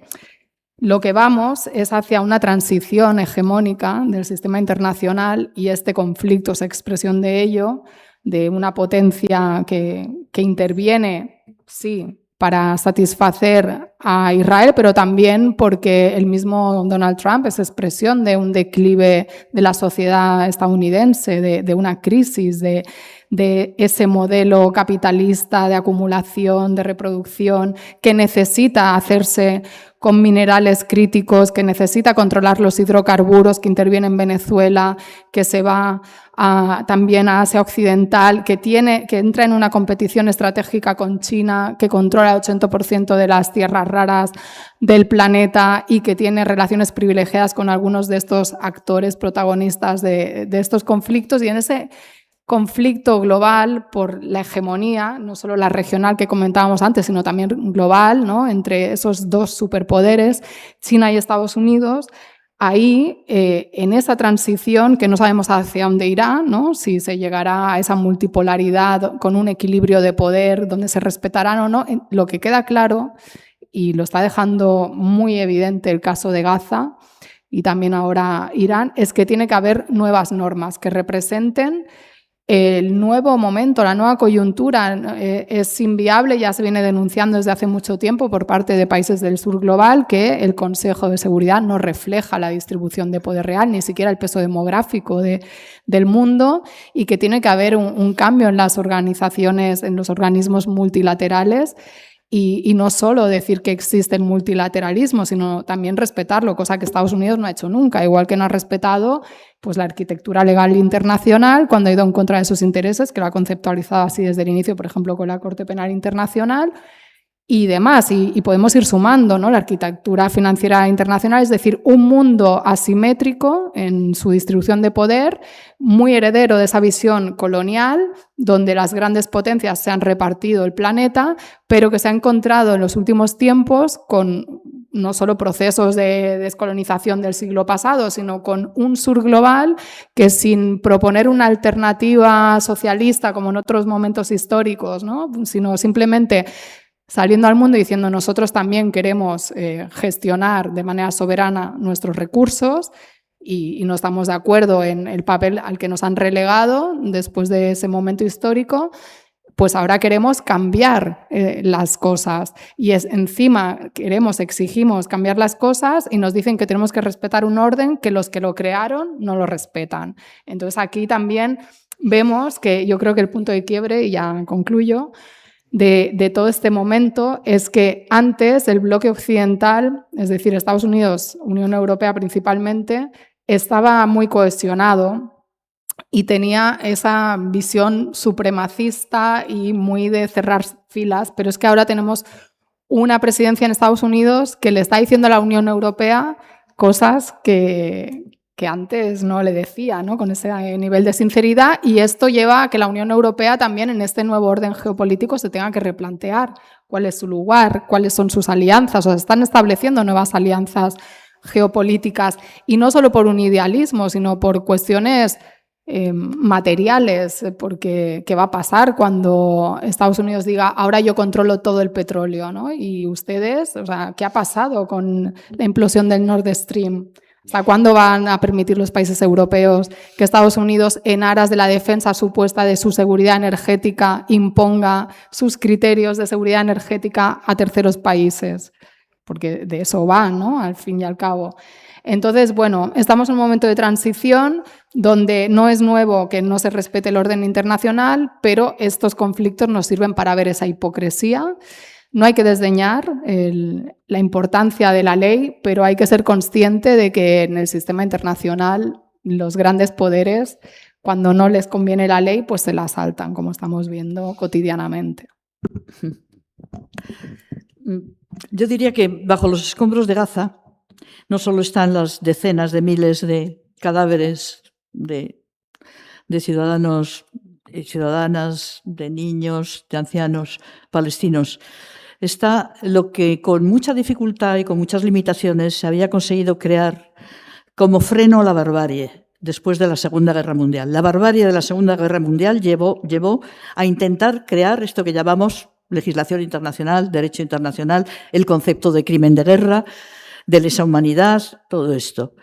lo que vamos es hacia una transición hegemónica del sistema internacional y este conflicto es expresión de ello, de una potencia que interviene, sí, para satisfacer a Israel, pero también porque el mismo Donald Trump es expresión de un declive de la sociedad estadounidense, de una crisis, de ese modelo capitalista de acumulación, de reproducción, que necesita hacerse con minerales críticos, que necesita controlar los hidrocarburos, que interviene en Venezuela, que se va también a Asia Occidental, que entra en una competición estratégica con China, que controla el 80% de las tierras raras del planeta y que tiene relaciones privilegiadas con algunos de estos actores protagonistas de estos conflictos. Y en ese conflicto global por la hegemonía, no solo la regional que comentábamos antes, sino también global, ¿no?, entre esos dos superpoderes, China y Estados Unidos, ahí, en esa transición que no sabemos hacia dónde irá, ¿no?, si se llegará a esa multipolaridad con un equilibrio de poder donde se respetarán o no, lo que queda claro, y lo está dejando muy evidente el caso de Gaza y también ahora Irán, es que tiene que haber nuevas normas que representen el nuevo momento, la nueva coyuntura. Es inviable, ya se viene denunciando desde hace mucho tiempo por parte de países del sur global que el Consejo de Seguridad no refleja la distribución de poder real, ni siquiera el peso demográfico del mundo, y que tiene que haber un cambio en las organizaciones, en los organismos multilaterales. Y no solo decir que existe el multilateralismo, sino también respetarlo, cosa que Estados Unidos no ha hecho nunca, igual que no ha respetado pues, la arquitectura legal internacional cuando ha ido en contra de sus intereses, que lo ha conceptualizado así desde el inicio, por ejemplo, con la Corte Penal Internacional y demás. Y podemos ir sumando, ¿no?, la arquitectura financiera internacional, es decir, un mundo asimétrico en su distribución de poder, muy heredero de esa visión colonial, donde las grandes potencias se han repartido el planeta, pero que se ha encontrado en los últimos tiempos con no solo procesos de descolonización del siglo pasado, sino con un sur global que, sin proponer una alternativa socialista como en otros momentos históricos, ¿no?, sino simplemente saliendo al mundo y diciendo nosotros también queremos gestionar de manera soberana nuestros recursos y no estamos de acuerdo en el papel al que nos han relegado después de ese momento histórico, pues ahora queremos cambiar las cosas y encima exigimos cambiar las cosas y nos dicen que tenemos que respetar un orden que los que lo crearon no lo respetan. Entonces aquí también vemos que yo creo que el punto de quiebre, y ya concluyo, de todo este momento es que antes el bloque occidental, es decir, Estados Unidos, Unión Europea principalmente, estaba muy cohesionado y tenía esa visión supremacista y muy de cerrar filas, pero es que ahora tenemos una presidencia en Estados Unidos que le está diciendo a la Unión Europea cosas que antes no le decía, ¿no?, con ese nivel de sinceridad, y esto lleva a que la Unión Europea también en este nuevo orden geopolítico se tenga que replantear cuál es su lugar, cuáles son sus alianzas, o se están estableciendo nuevas alianzas geopolíticas, y no solo por un idealismo, sino por cuestiones materiales, porque ¿qué va a pasar cuando Estados Unidos diga ahora yo controlo todo el petróleo, ¿no? Y ustedes, o sea, ¿qué ha pasado con la implosión del Nord Stream? ¿Hasta cuándo van a permitir los países europeos que Estados Unidos, en aras de la defensa supuesta de su seguridad energética, imponga sus criterios de seguridad energética a terceros países? Porque de eso va, ¿no?, al fin y al cabo. Entonces, bueno, estamos en un momento de transición donde no es nuevo que no se respete el orden internacional, pero estos conflictos nos sirven para ver esa hipocresía. No hay que desdeñar la importancia de la ley, pero hay que ser consciente de que en el sistema internacional los grandes poderes, cuando no les conviene la ley, pues se la saltan, como estamos viendo cotidianamente. Yo diría que bajo los escombros de Gaza no solo están las decenas de miles de cadáveres de ciudadanos y ciudadanas, de niños, de ancianos palestinos. Está lo que con mucha dificultad y con muchas limitaciones se había conseguido crear como freno a la barbarie después de la Segunda Guerra Mundial. La barbarie de la Segunda Guerra Mundial llevó a intentar crear esto que llamamos legislación internacional, derecho internacional, el concepto de crimen de guerra, de lesa humanidad, todo esto.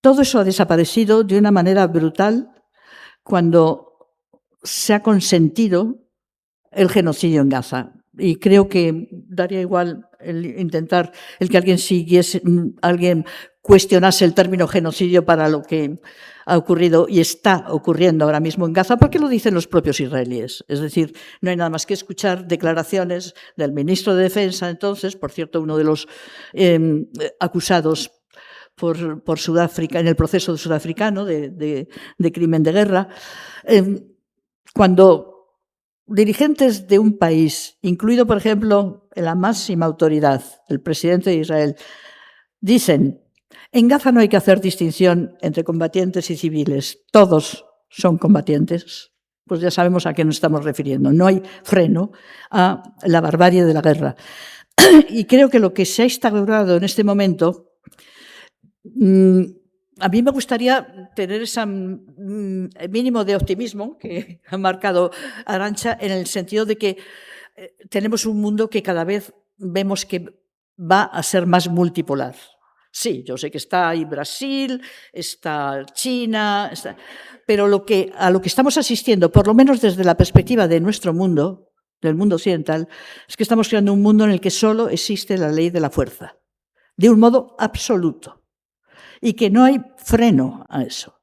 Todo eso ha desaparecido de una manera brutal cuando se ha consentido el genocidio en Gaza. Y creo que daría igual intentar que alguien cuestionase el término genocidio para lo que ha ocurrido y está ocurriendo ahora mismo en Gaza, porque lo dicen los propios israelíes. Es decir, no hay nada más que escuchar declaraciones del ministro de Defensa, entonces, por cierto, uno de los acusados por Sudáfrica, en el proceso sudafricano de crimen de guerra, cuando dirigentes de un país, incluido, por ejemplo, la máxima autoridad, el presidente de Israel, dicen: en Gaza no hay que hacer distinción entre combatientes y civiles, todos son combatientes, pues ya sabemos a qué nos estamos refiriendo. No hay freno a la barbarie de la guerra. Y creo que lo que se ha instaurado en este momento, a mí me gustaría tener ese mínimo de optimismo que ha marcado Arantxa, en el sentido de que tenemos un mundo que cada vez vemos que va a ser más multipolar. Sí, yo sé que está ahí Brasil, está China, pero a lo que estamos asistiendo, por lo menos desde la perspectiva de nuestro mundo, del mundo occidental, es que estamos creando un mundo en el que solo existe la ley de la fuerza, de un modo absoluto, y que no hay freno a eso,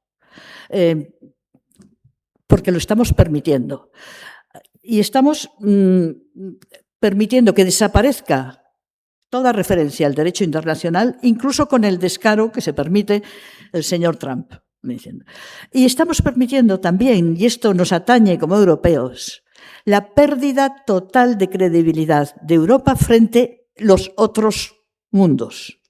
porque lo estamos permitiendo. Y estamos permitiendo que desaparezca toda referencia al derecho internacional, incluso con el descaro que se permite el señor Trump. Y estamos permitiendo también, y esto nos atañe como europeos, la pérdida total de credibilidad de Europa frente a los otros mundos.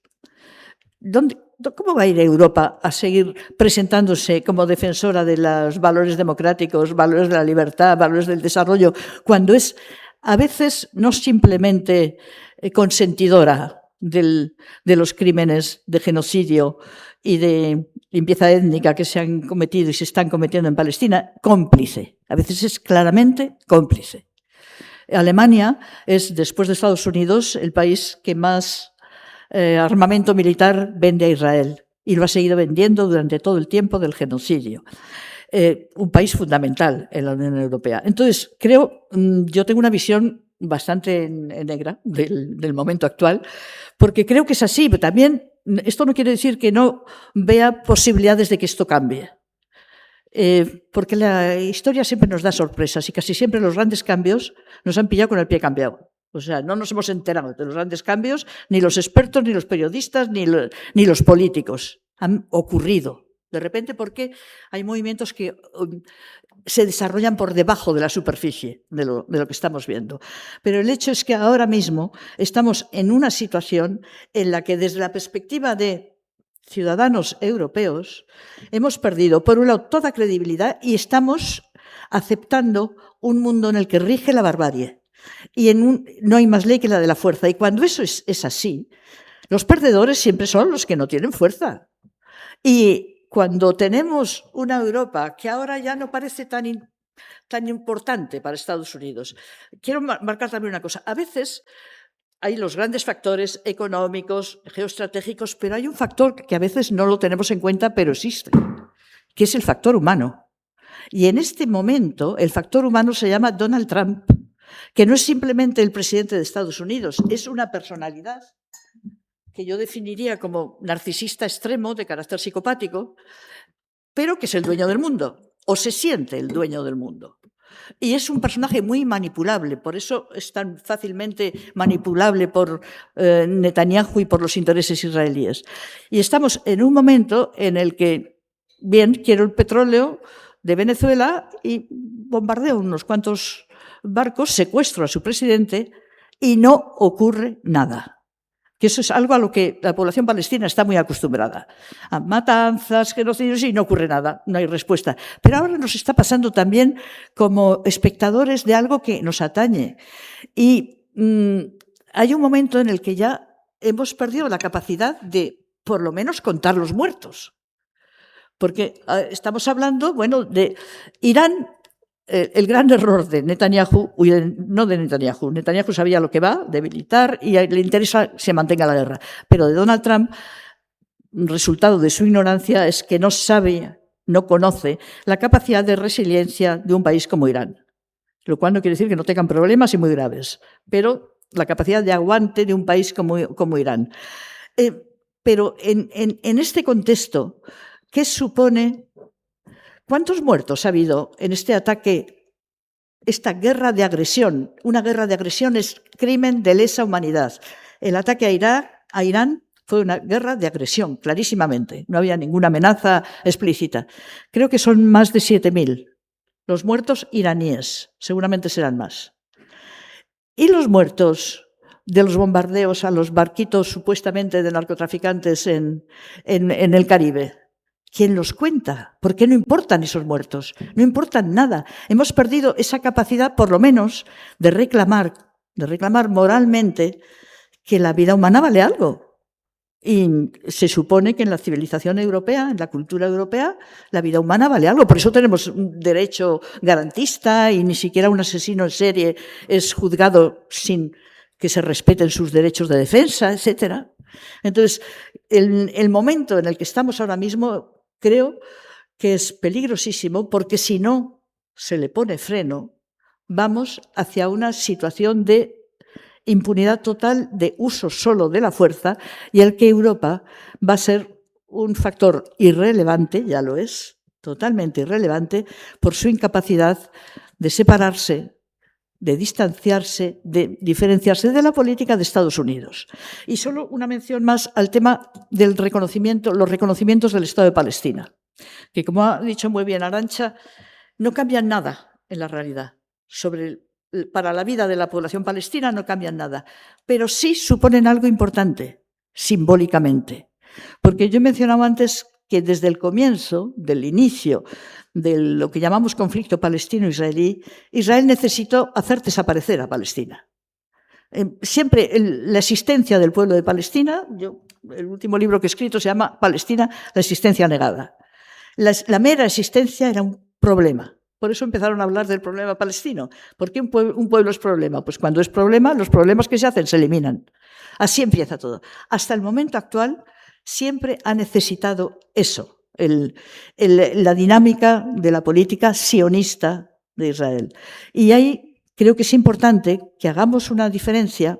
¿Cómo va a ir Europa a seguir presentándose como defensora de los valores democráticos, valores de la libertad, valores del desarrollo, cuando es a veces no simplemente consentidora de los crímenes de genocidio y de limpieza étnica que se han cometido y se están cometiendo en Palestina, cómplice? A veces es claramente cómplice. Alemania es, después de Estados Unidos, el país que más armamento militar vende a Israel, y lo ha seguido vendiendo durante todo el tiempo del genocidio. Un país fundamental en la Unión Europea. Entonces, yo tengo una visión bastante negra del momento actual, porque creo que es así, pero también esto no quiere decir que no vea posibilidades de que esto cambie. Porque la historia siempre nos da sorpresas y casi siempre los grandes cambios nos han pillado con el pie cambiado. O sea, no nos hemos enterado de los grandes cambios, ni los expertos, ni los periodistas, ni los políticos. Han ocurrido de repente porque hay movimientos que se desarrollan por debajo de la superficie de lo que estamos viendo. Pero el hecho es que ahora mismo estamos en una situación en la que, desde la perspectiva de ciudadanos europeos, hemos perdido, por un lado, toda credibilidad y estamos aceptando un mundo en el que rige la barbarie. Y no hay más ley que la de la fuerza. Y cuando eso es así, los perdedores siempre son los que no tienen fuerza. Y cuando tenemos una Europa que ahora ya no parece tan importante para Estados Unidos, quiero marcar también una cosa. A veces hay los grandes factores económicos, geoestratégicos, pero hay un factor que a veces no lo tenemos en cuenta, pero existe, que es el factor humano. Y en este momento el factor humano se llama Donald Trump, que no es simplemente el presidente de Estados Unidos, es una personalidad que yo definiría como narcisista extremo, de carácter psicopático, pero que es el dueño del mundo, o se siente el dueño del mundo. Y es un personaje muy manipulable, por eso es tan fácilmente manipulable por Netanyahu y por los intereses israelíes. Y estamos en un momento en el que, bien, quiero el petróleo de Venezuela y bombardeo unos cuantos barcos, secuestro a su presidente y no ocurre nada. Que eso es algo a lo que la población palestina está muy acostumbrada. A matanzas, genocidios y no ocurre nada, no hay respuesta. Pero ahora nos está pasando también como espectadores de algo que nos atañe. Y hay un momento en el que ya hemos perdido la capacidad de, por lo menos, contar los muertos. Porque estamos hablando, bueno, de Irán. El gran error de Netanyahu, no de Netanyahu, Netanyahu sabía lo que va, debilitar, y le interesa que se mantenga la guerra. Pero de Donald Trump, resultado de su ignorancia es que no sabe, no conoce la capacidad de resiliencia de un país como Irán. Lo cual no quiere decir que no tengan problemas y muy graves, pero la capacidad de aguante de un país como Irán. Pero en este contexto, ¿qué supone? ¿Cuántos muertos ha habido en este ataque, esta guerra de agresión? Una guerra de agresión es crimen de lesa humanidad. El ataque a Irán fue una guerra de agresión, clarísimamente. No había ninguna amenaza explícita. Creo que son más de 7.000 los muertos iraníes. Seguramente serán más. ¿Y los muertos de los bombardeos a los barquitos supuestamente de narcotraficantes en el Caribe? ¿Quién los cuenta? ¿Por qué no importan esos muertos? No importan nada. Hemos perdido esa capacidad, por lo menos, de reclamar moralmente que la vida humana vale algo. Y se supone que en la civilización europea, en la cultura europea, la vida humana vale algo. Por eso tenemos un derecho garantista y ni siquiera un asesino en serie es juzgado sin que se respeten sus derechos de defensa, etc. Entonces, el momento en el que estamos ahora mismo creo que es peligrosísimo, porque si no se le pone freno, vamos hacia una situación de impunidad total, de uso solo de la fuerza, y el que Europa va a ser un factor irrelevante, ya lo es, totalmente irrelevante, por su incapacidad de separarse, de distanciarse, de diferenciarse de la política de Estados Unidos. Y solo una mención más al tema del reconocimiento, los reconocimientos del Estado de Palestina, que, como ha dicho muy bien Arantxa, no cambian nada en la realidad. Para la vida de la población palestina no cambian nada, pero sí suponen algo importante, simbólicamente. Porque yo he mencionado antes que desde el comienzo, del inicio de lo que llamamos conflicto palestino-israelí, Israel necesitó hacer desaparecer a Palestina. Siempre la existencia del pueblo de Palestina, el último libro que he escrito se llama Palestina, la existencia negada. La mera existencia era un problema. Por eso empezaron a hablar del problema palestino. ¿Por qué un pueblo es problema? Pues cuando es problema, los problemas que se hacen se eliminan. Así empieza todo. Hasta el momento actual siempre ha necesitado eso, la dinámica de la política sionista de Israel. Y ahí creo que es importante que hagamos una diferencia,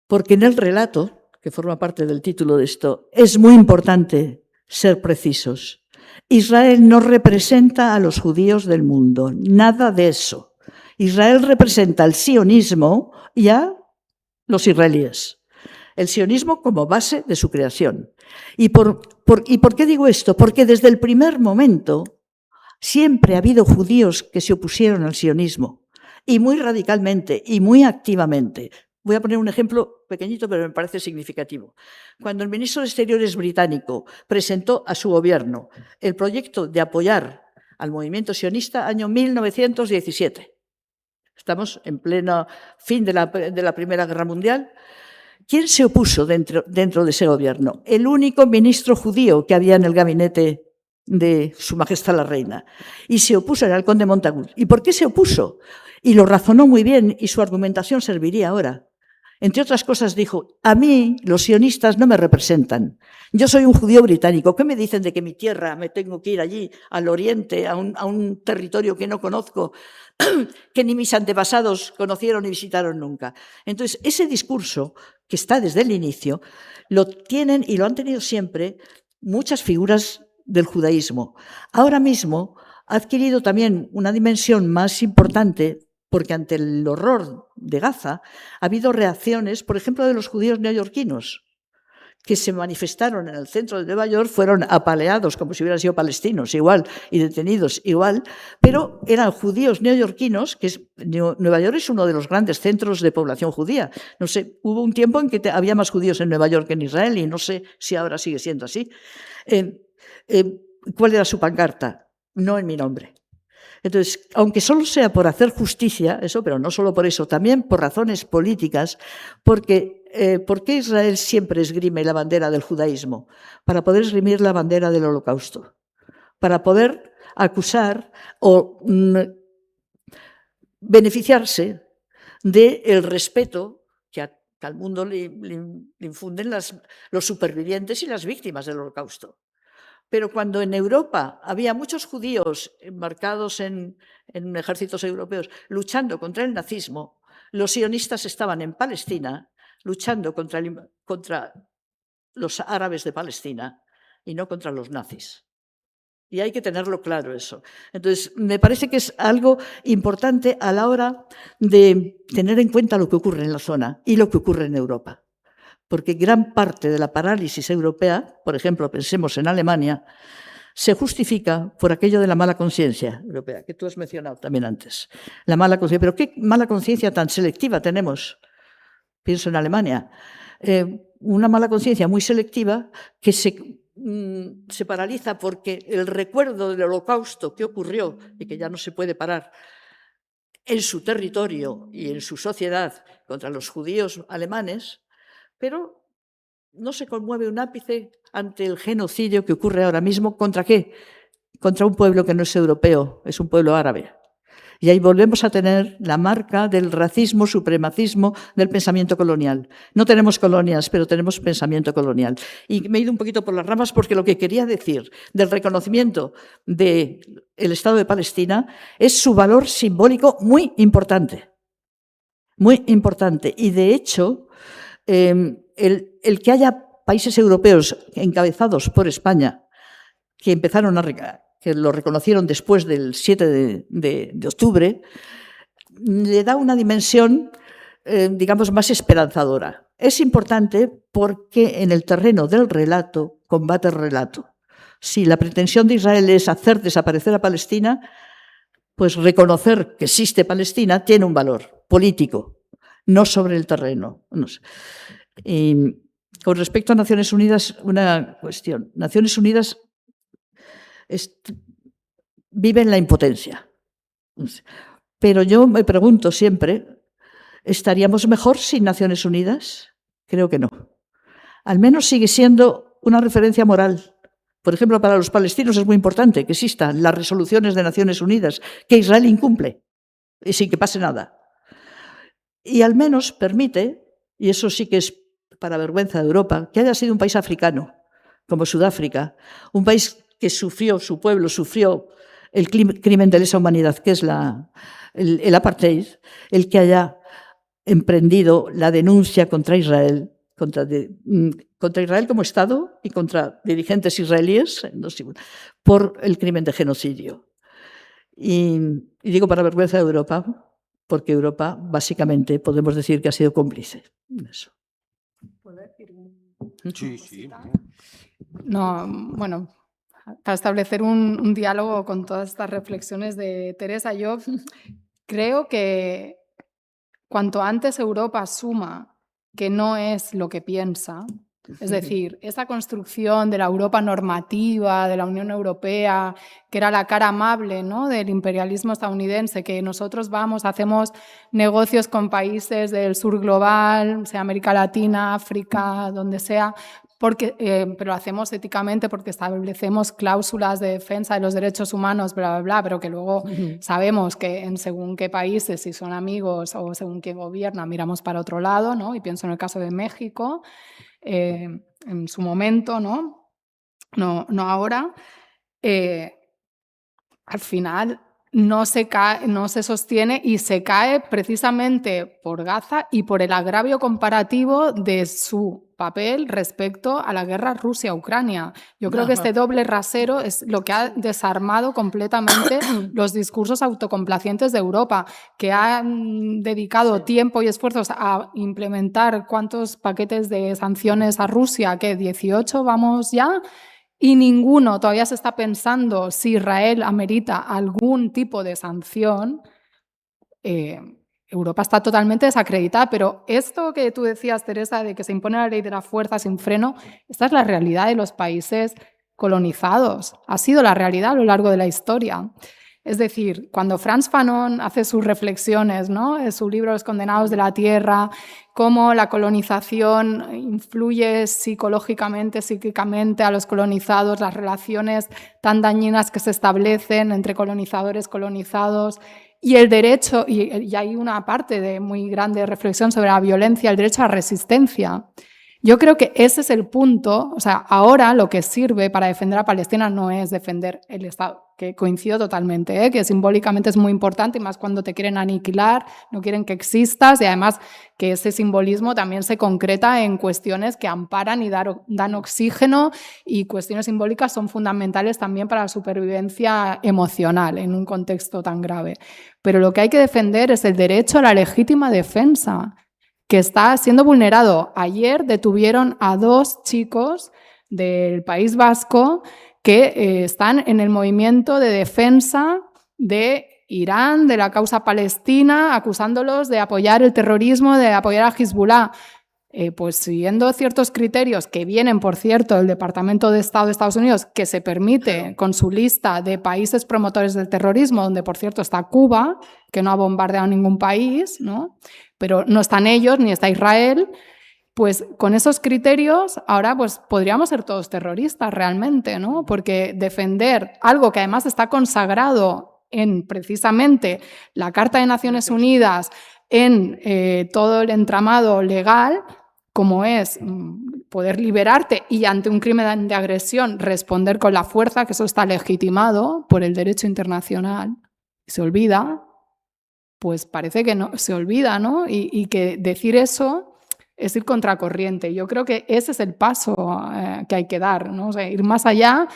porque en el relato, que forma parte del título de esto, es muy importante ser precisos. Israel no representa a los judíos del mundo, nada de eso. Israel representa al sionismo y a los israelíes. El sionismo como base de su creación. ¿Y por qué digo esto? Porque desde el primer momento siempre ha habido judíos que se opusieron al sionismo, y muy radicalmente y muy activamente. Voy a poner un ejemplo pequeñito, pero me parece significativo. Cuando el ministro de Exteriores británico presentó a su gobierno el proyecto de apoyar al movimiento sionista, año 1917. Estamos en pleno fin de la Primera Guerra Mundial. ¿Quién se opuso dentro de ese gobierno? El único ministro judío que había en el gabinete de Su Majestad la Reina. Y se opuso, era el conde Montagut. ¿Y por qué se opuso? Y lo razonó muy bien, y su argumentación serviría ahora. Entre otras cosas dijo, a mí los sionistas no me representan. Yo soy un judío británico. ¿Qué me dicen de que mi tierra me tengo que ir allí, al oriente, a un territorio que no conozco, que ni mis antepasados conocieron ni visitaron nunca? Entonces, ese discurso, que está desde el inicio, lo tienen y lo han tenido siempre muchas figuras del judaísmo. Ahora mismo ha adquirido también una dimensión más importante, porque ante el horror de Gaza ha habido reacciones, por ejemplo, de los judíos neoyorquinos, que se manifestaron en el centro de Nueva York fueron apaleados como si hubieran sido palestinos igual y detenidos igual, pero eran judíos neoyorquinos, Nueva York es uno de los grandes centros de población judía. No sé, hubo un tiempo en que había más judíos en Nueva York que en Israel y no sé si ahora sigue siendo así. ¿Cuál era su pancarta? No en mi nombre. Entonces, aunque solo sea por hacer justicia, eso, pero no solo por eso, también por razones políticas, porque ¿por qué Israel siempre esgrime la bandera del judaísmo? Para poder esgrimir la bandera del holocausto, para poder acusar o beneficiarse del respeto que al mundo le infunden los supervivientes y las víctimas del holocausto. Pero cuando en Europa había muchos judíos embarcados en ejércitos europeos luchando contra el nazismo, los sionistas estaban en Palestina luchando contra los árabes de Palestina y no contra los nazis. Y hay que tenerlo claro eso. Entonces, me parece que es algo importante a la hora de tener en cuenta lo que ocurre en la zona y lo que ocurre en Europa. Porque gran parte de la parálisis europea, por ejemplo, pensemos en Alemania, se justifica por aquello de la mala conciencia europea, que tú has mencionado también antes. La mala conciencia. Pero qué mala conciencia tan selectiva tenemos. Pienso en Alemania. Una mala conciencia muy selectiva que se paraliza porque el recuerdo del holocausto que ocurrió y que ya no se puede parar en su territorio y en su sociedad contra los judíos alemanes, pero no se conmueve un ápice ante el genocidio que ocurre ahora mismo. ¿Contra qué? Contra un pueblo que no es europeo, es un pueblo árabe. Y ahí volvemos a tener la marca del racismo, supremacismo del pensamiento colonial. No tenemos colonias, pero tenemos pensamiento colonial. Y me he ido un poquito por las ramas porque lo que quería decir del reconocimiento del Estado de Palestina es su valor simbólico muy importante. Muy importante. Y de hecho, el que haya países europeos encabezados por España que empezaron que lo reconocieron después del 7 de octubre, le da una dimensión, digamos, más esperanzadora. Es importante porque en el terreno del relato combate el relato. Si la pretensión de Israel es hacer desaparecer a Palestina, pues reconocer que existe Palestina tiene un valor político, no sobre el terreno. No sé. Y con respecto a Naciones Unidas, una cuestión. Naciones Unidas vive en la impotencia. Pero yo me pregunto siempre, ¿estaríamos mejor sin Naciones Unidas? Creo que no. Al menos sigue siendo una referencia moral. Por ejemplo, para los palestinos es muy importante que existan las resoluciones de Naciones Unidas que Israel incumple y sin que pase nada. Y al menos permite, y eso sí que es para vergüenza de Europa, que haya sido un país africano, como Sudáfrica, un país que sufrió, su pueblo sufrió el crimen de lesa humanidad, que es el apartheid, el que haya emprendido la denuncia contra Israel, contra Israel como Estado y contra dirigentes israelíes por el crimen de genocidio. Y digo para vergüenza de Europa, porque Europa básicamente podemos decir que ha sido cómplice en eso. Sí, sí. No, bueno, para establecer un diálogo con todas estas reflexiones de Teresa, yo creo que cuanto antes Europa asuma que no es lo que piensa, es decir, esa construcción de la Europa normativa, de la Unión Europea, que era la cara amable, ¿no?, del imperialismo estadounidense, que nosotros hacemos negocios con países del sur global, sea América Latina, África, donde sea, pero lo hacemos éticamente porque establecemos cláusulas de defensa de los derechos humanos, bla, bla, bla, pero que luego sabemos que en según qué países, si son amigos o según qué gobierna, miramos para otro lado, ¿no? Y pienso en el caso de México, en su momento, ¿no? No ahora. Al final, no se sostiene y se cae precisamente por Gaza y por el agravio comparativo de su papel respecto a la guerra Rusia-Ucrania. Yo creo que este doble rasero es lo que ha desarmado completamente los discursos autocomplacientes de Europa, que han dedicado tiempo y esfuerzos a implementar cuántos paquetes de sanciones a Rusia, que 18 vamos ya. Y ninguno todavía se está pensando si Israel amerita algún tipo de sanción. Europa está totalmente desacreditada, pero esto que tú decías, Teresa, de que se impone la ley de la fuerza sin freno, esta es la realidad de los países colonizados. Ha sido la realidad a lo largo de la historia. Es decir, cuando Frantz Fanon hace sus reflexiones, ¿no?, en su libro Los condenados de la tierra, cómo la colonización influye psicológicamente, psíquicamente a los colonizados, las relaciones tan dañinas que se establecen entre colonizadores, colonizados, y el derecho, y hay una parte de muy grande reflexión sobre la violencia, el derecho a la resistencia. Yo creo que ese es el punto. O sea, ahora lo que sirve para defender a Palestina no es defender el Estado, que coincido totalmente, que simbólicamente es muy importante, y más cuando te quieren aniquilar, no quieren que existas, y además que ese simbolismo también se concreta en cuestiones que amparan y dan oxígeno, y cuestiones simbólicas son fundamentales también para la supervivencia emocional en un contexto tan grave. Pero lo que hay que defender es el derecho a la legítima defensa, que está siendo vulnerado. Ayer detuvieron a 2 chicos del País Vasco que están en el movimiento de defensa de Irán, de la causa palestina, acusándolos de apoyar el terrorismo, de apoyar a Hezbollah. Pues siguiendo ciertos criterios que vienen, por cierto, del Departamento de Estado de Estados Unidos, que se permite con su lista de países promotores del terrorismo, donde, por cierto, está Cuba, que no ha bombardeado ningún país, ¿no?, pero no están ellos ni está Israel. Pues con esos criterios ahora pues podríamos ser todos terroristas realmente, ¿no? Porque defender algo que además está consagrado en precisamente la Carta de Naciones Unidas, en todo el entramado legal, como es poder liberarte y ante un crimen de agresión responder con la fuerza, que eso está legitimado por el derecho internacional, se olvida. Pues parece que no, se olvida, ¿no? Y que decir eso es ir contracorriente. Yo creo que ese es el paso que hay que dar, ¿no? O sea, ir más allá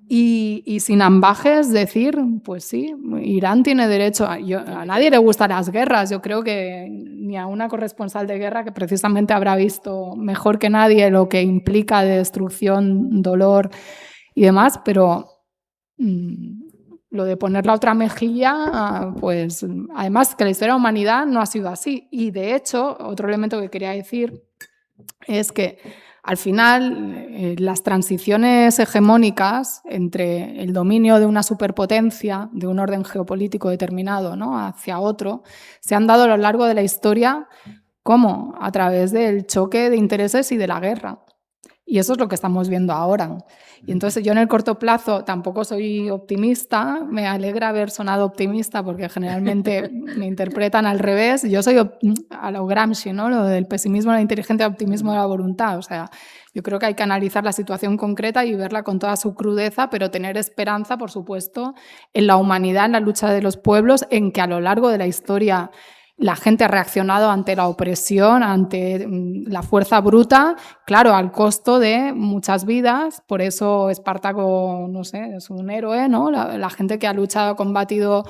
y sin ambajes decir, pues sí, Irán tiene derecho. A nadie le gustan las guerras. Yo creo que ni a una corresponsal de guerra, que precisamente habrá visto mejor que nadie lo que implica de destrucción, dolor y demás, pero lo de poner la otra mejilla, pues además que la historia de la humanidad no ha sido así. Y de hecho, otro elemento que quería decir es que al final las transiciones hegemónicas entre el dominio de una superpotencia, de un orden geopolítico determinado, ¿no?, hacia otro, se han dado a lo largo de la historia como a través del choque de intereses y de la guerra. Y eso es lo que estamos viendo ahora. Y entonces yo en el corto plazo tampoco soy optimista. Me alegra haber sonado optimista porque generalmente me interpretan al revés. Yo soy a lo Gramsci, ¿no?, lo del pesimismo de la inteligencia, optimismo de la voluntad. O sea, yo creo que hay que analizar la situación concreta y verla con toda su crudeza, pero tener esperanza, por supuesto, en la humanidad, en la lucha de los pueblos, en que a lo largo de la historia la gente ha reaccionado ante la opresión, ante la fuerza bruta, claro, al costo de muchas vidas. Por eso Espartaco, no sé, es un héroe, ¿no? La gente que ha luchado, ha combatido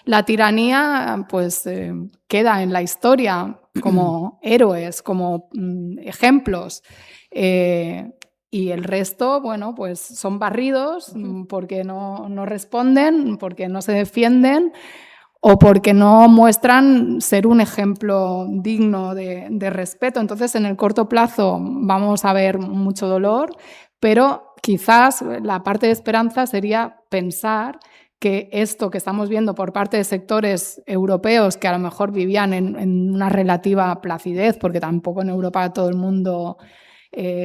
la tiranía, pues queda en la historia como héroes, como ejemplos. Y el resto, bueno, pues son barridos porque no responden, porque no se defienden, o porque no muestran ser un ejemplo digno de respeto. Entonces, en el corto plazo vamos a ver mucho dolor, pero quizás la parte de esperanza sería pensar que esto que estamos viendo por parte de sectores europeos que a lo mejor vivían en una relativa placidez, porque tampoco en Europa todo el mundo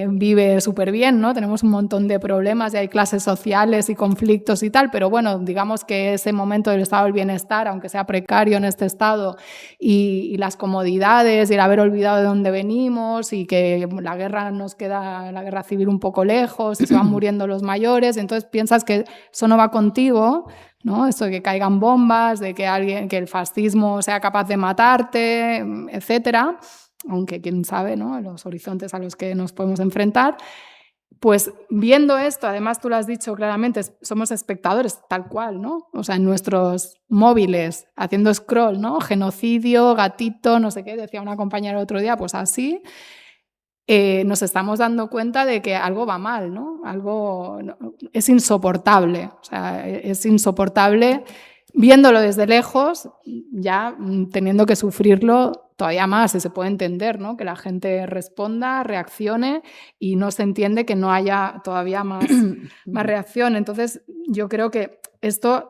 vive súper bien, ¿no? Tenemos un montón de problemas y hay clases sociales y conflictos y tal, pero bueno, digamos que ese momento del estado del bienestar, aunque sea precario en este estado, y las comodidades y el haber olvidado de dónde venimos y que la guerra nos queda, la guerra civil un poco lejos y se van muriendo los mayores, entonces piensas que eso no va contigo, ¿no? Esto de que caigan bombas, de que el fascismo sea capaz de matarte, etcétera, aunque quién sabe, ¿no?, los horizontes a los que nos podemos enfrentar. Pues viendo esto, además tú lo has dicho claramente, somos espectadores tal cual, ¿no? O sea, en nuestros móviles, haciendo scroll, ¿no? Genocidio, gatito, no sé qué, decía una compañera el otro día, pues así, nos estamos dando cuenta de que algo va mal, ¿no? Algo es insoportable, o sea, es insoportable viéndolo desde lejos, ya teniendo que sufrirlo todavía más, y se puede entender, ¿no?, que la gente responda, reaccione, y no se entiende que no haya todavía más reacción. Entonces, yo creo que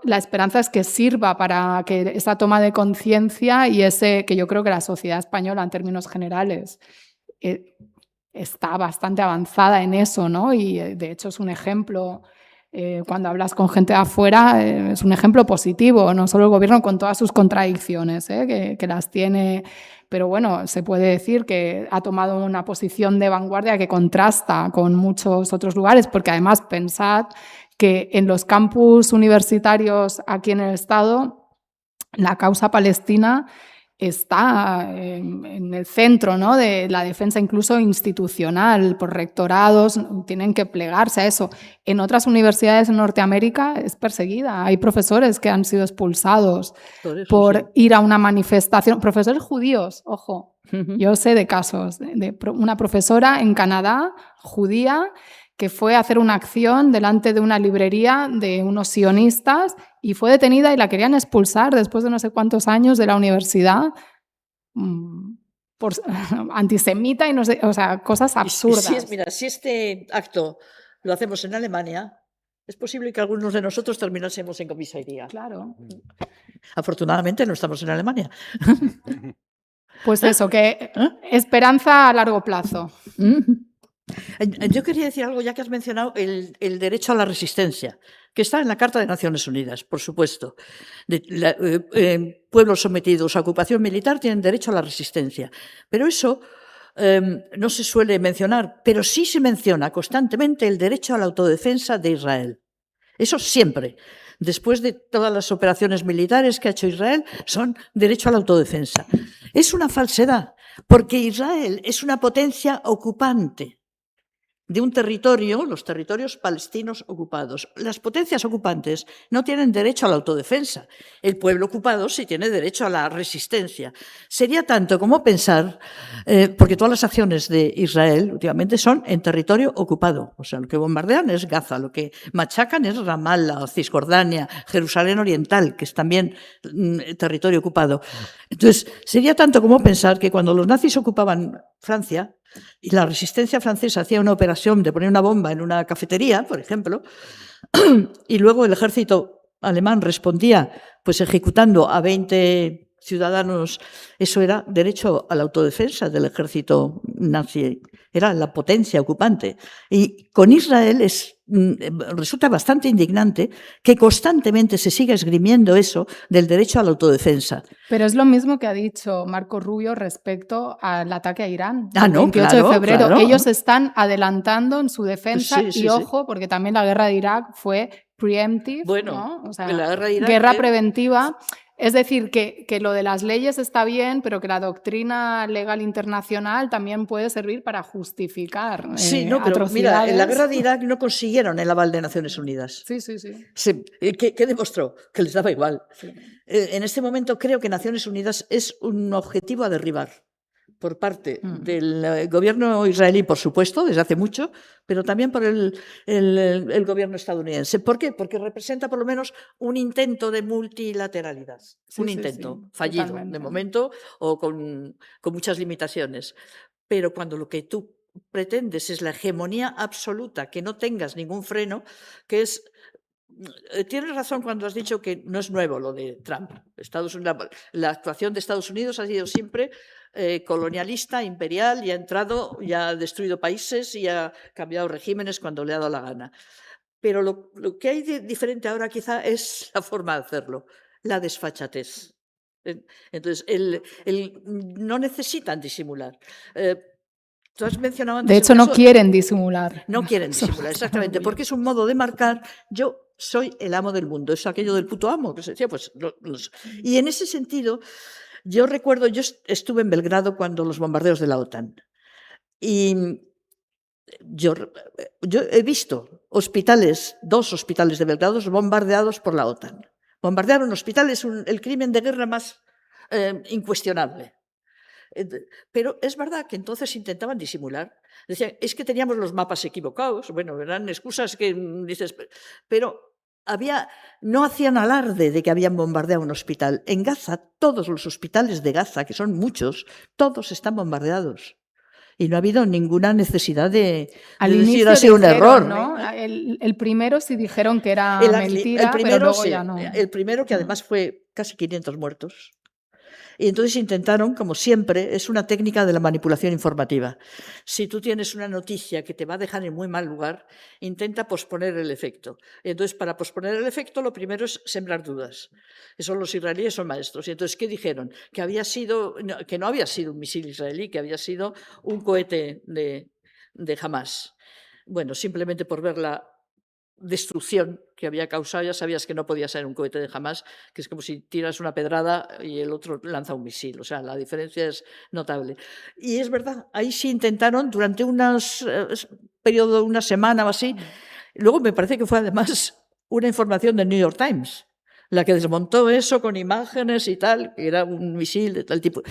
la esperanza es que sirva para que esa toma de conciencia y que yo creo que la sociedad española, en términos generales, está bastante avanzada en eso, ¿no? Y de hecho es un ejemplo. Cuando hablas con gente de afuera, es un ejemplo positivo, no solo el gobierno con todas sus contradicciones, que las tiene, pero bueno, se puede decir que ha tomado una posición de vanguardia que contrasta con muchos otros lugares, porque además pensad que en los campus universitarios aquí en el Estado, la causa palestina está en el centro, ¿no?, de la defensa incluso institucional, por rectorados, tienen que plegarse a eso. En otras universidades en Norteamérica es perseguida, hay profesores que han sido expulsados por ir a una manifestación, profesores judíos, ojo, yo sé de casos, de una profesora en Canadá, judía, que fue a hacer una acción delante de una librería de unos sionistas y fue detenida y la querían expulsar después de no sé cuántos años de la universidad por antisemita y no sé, o sea, cosas absurdas. Mira, si este acto lo hacemos en Alemania, es posible que algunos de nosotros terminásemos en comisaría. Claro. Afortunadamente no estamos en Alemania. Pues eso, que esperanza a largo plazo. Yo quería decir algo, ya que has mencionado el derecho a la resistencia, que está en la Carta de Naciones Unidas, por supuesto. Pueblos sometidos a ocupación militar tienen derecho a la resistencia. Pero eso no se suele mencionar, pero sí se menciona constantemente el derecho a la autodefensa de Israel. Eso siempre. Después de todas las operaciones militares que ha hecho Israel, son derecho a la autodefensa. Es una falsedad, porque Israel es una potencia ocupante de un territorio, los territorios palestinos ocupados. Las potencias ocupantes no tienen derecho a la autodefensa. El pueblo ocupado sí tiene derecho a la resistencia. Sería tanto como pensar, porque todas las acciones de Israel últimamente son en territorio ocupado. O sea, lo que bombardean es Gaza, lo que machacan es Ramallah, Cisjordania, Jerusalén Oriental, que es también territorio ocupado. Entonces, sería tanto como pensar que cuando los nazis ocupaban Francia, y la resistencia francesa hacía una operación de poner una bomba en una cafetería, por ejemplo, y luego el ejército alemán respondía pues ejecutando a 20 ciudadanos, eso era derecho a la autodefensa del ejército nazi, era la potencia ocupante. Y con Israel resulta bastante indignante que constantemente se siga esgrimiendo eso del derecho a la autodefensa. Pero es lo mismo que ha dicho Marco Rubio respecto al ataque a Irán. El 28 de febrero. Claro. Ellos están adelantando en su defensa Sí, ojo, porque también la guerra de Irak fue preemptive, bueno, ¿no? O sea, la guerra de Irak guerra preventiva. Es decir, que lo de las leyes está bien, pero que la doctrina legal internacional también puede servir para justificar pero atrocidades. mira, en la guerra de Irak no consiguieron el aval de Naciones Unidas. Sí. ¿Qué demostró? Que les daba igual. Sí. En este momento creo que Naciones Unidas es un objetivo a derribar por parte del gobierno israelí, por supuesto, desde hace mucho, pero también por el gobierno estadounidense. ¿Por qué? Porque representa por lo menos un intento de multilateralidad. Un intento fallido, totalmente. de momento, o con muchas limitaciones. Pero cuando lo que tú pretendes es la hegemonía absoluta, que no tengas ningún freno, que es... Tienes razón cuando has dicho que no es nuevo lo de Trump. La actuación de Estados Unidos ha sido siempre colonialista, imperial, y ha entrado, y ha destruido países y ha cambiado regímenes cuando le ha dado la gana. Pero lo que hay de diferente ahora quizá es la forma de hacerlo, la desfachatez. Entonces, no necesitan disimular. Tú has mencionado antes de hecho, no quieren disimular. No quieren disimular, exactamente, porque es un modo de marcar. Yo soy el amo del mundo. Es aquello del puto amo que se decía, pues. Y en ese sentido, yo recuerdo, yo estuve en Belgrado cuando los bombardeos de la OTAN. Y yo he visto hospitales, 2 hospitales de Belgrado bombardeados por la OTAN. Bombardearon hospitales, el crimen de guerra más incuestionable. Pero es verdad que entonces intentaban disimular. Decían, es que teníamos los mapas equivocados. Bueno, eran excusas que dices, pero no hacían alarde de que habían bombardeado un hospital. En Gaza, todos los hospitales de Gaza, que son muchos, todos están bombardeados. Y no ha habido ninguna necesidad de decir ha sido un error. ¿No? El primero sí dijeron que era mentira, el primero, pero luego sí, ya no. El primero, que además fue casi 500 muertos. Y entonces intentaron, como siempre, es una técnica de la manipulación informativa. Si tú tienes una noticia que te va a dejar en muy mal lugar, intenta posponer el efecto. Y entonces, para posponer el efecto, lo primero es sembrar dudas. Eso los israelíes son maestros. Y entonces, ¿qué dijeron? Que no había sido un misil israelí, que había sido un cohete de Hamás. Bueno, simplemente por ver la destrucción que había causado, ya sabías que no podía ser un cohete de Hamás, que es como si tiras una pedrada y el otro lanza un misil. O sea, la diferencia es notable. Y es verdad, ahí sí intentaron durante periodo, una semana o así. Luego me parece que fue además una información del New York Times la que desmontó eso con imágenes y tal, que era un misil de tal tipo.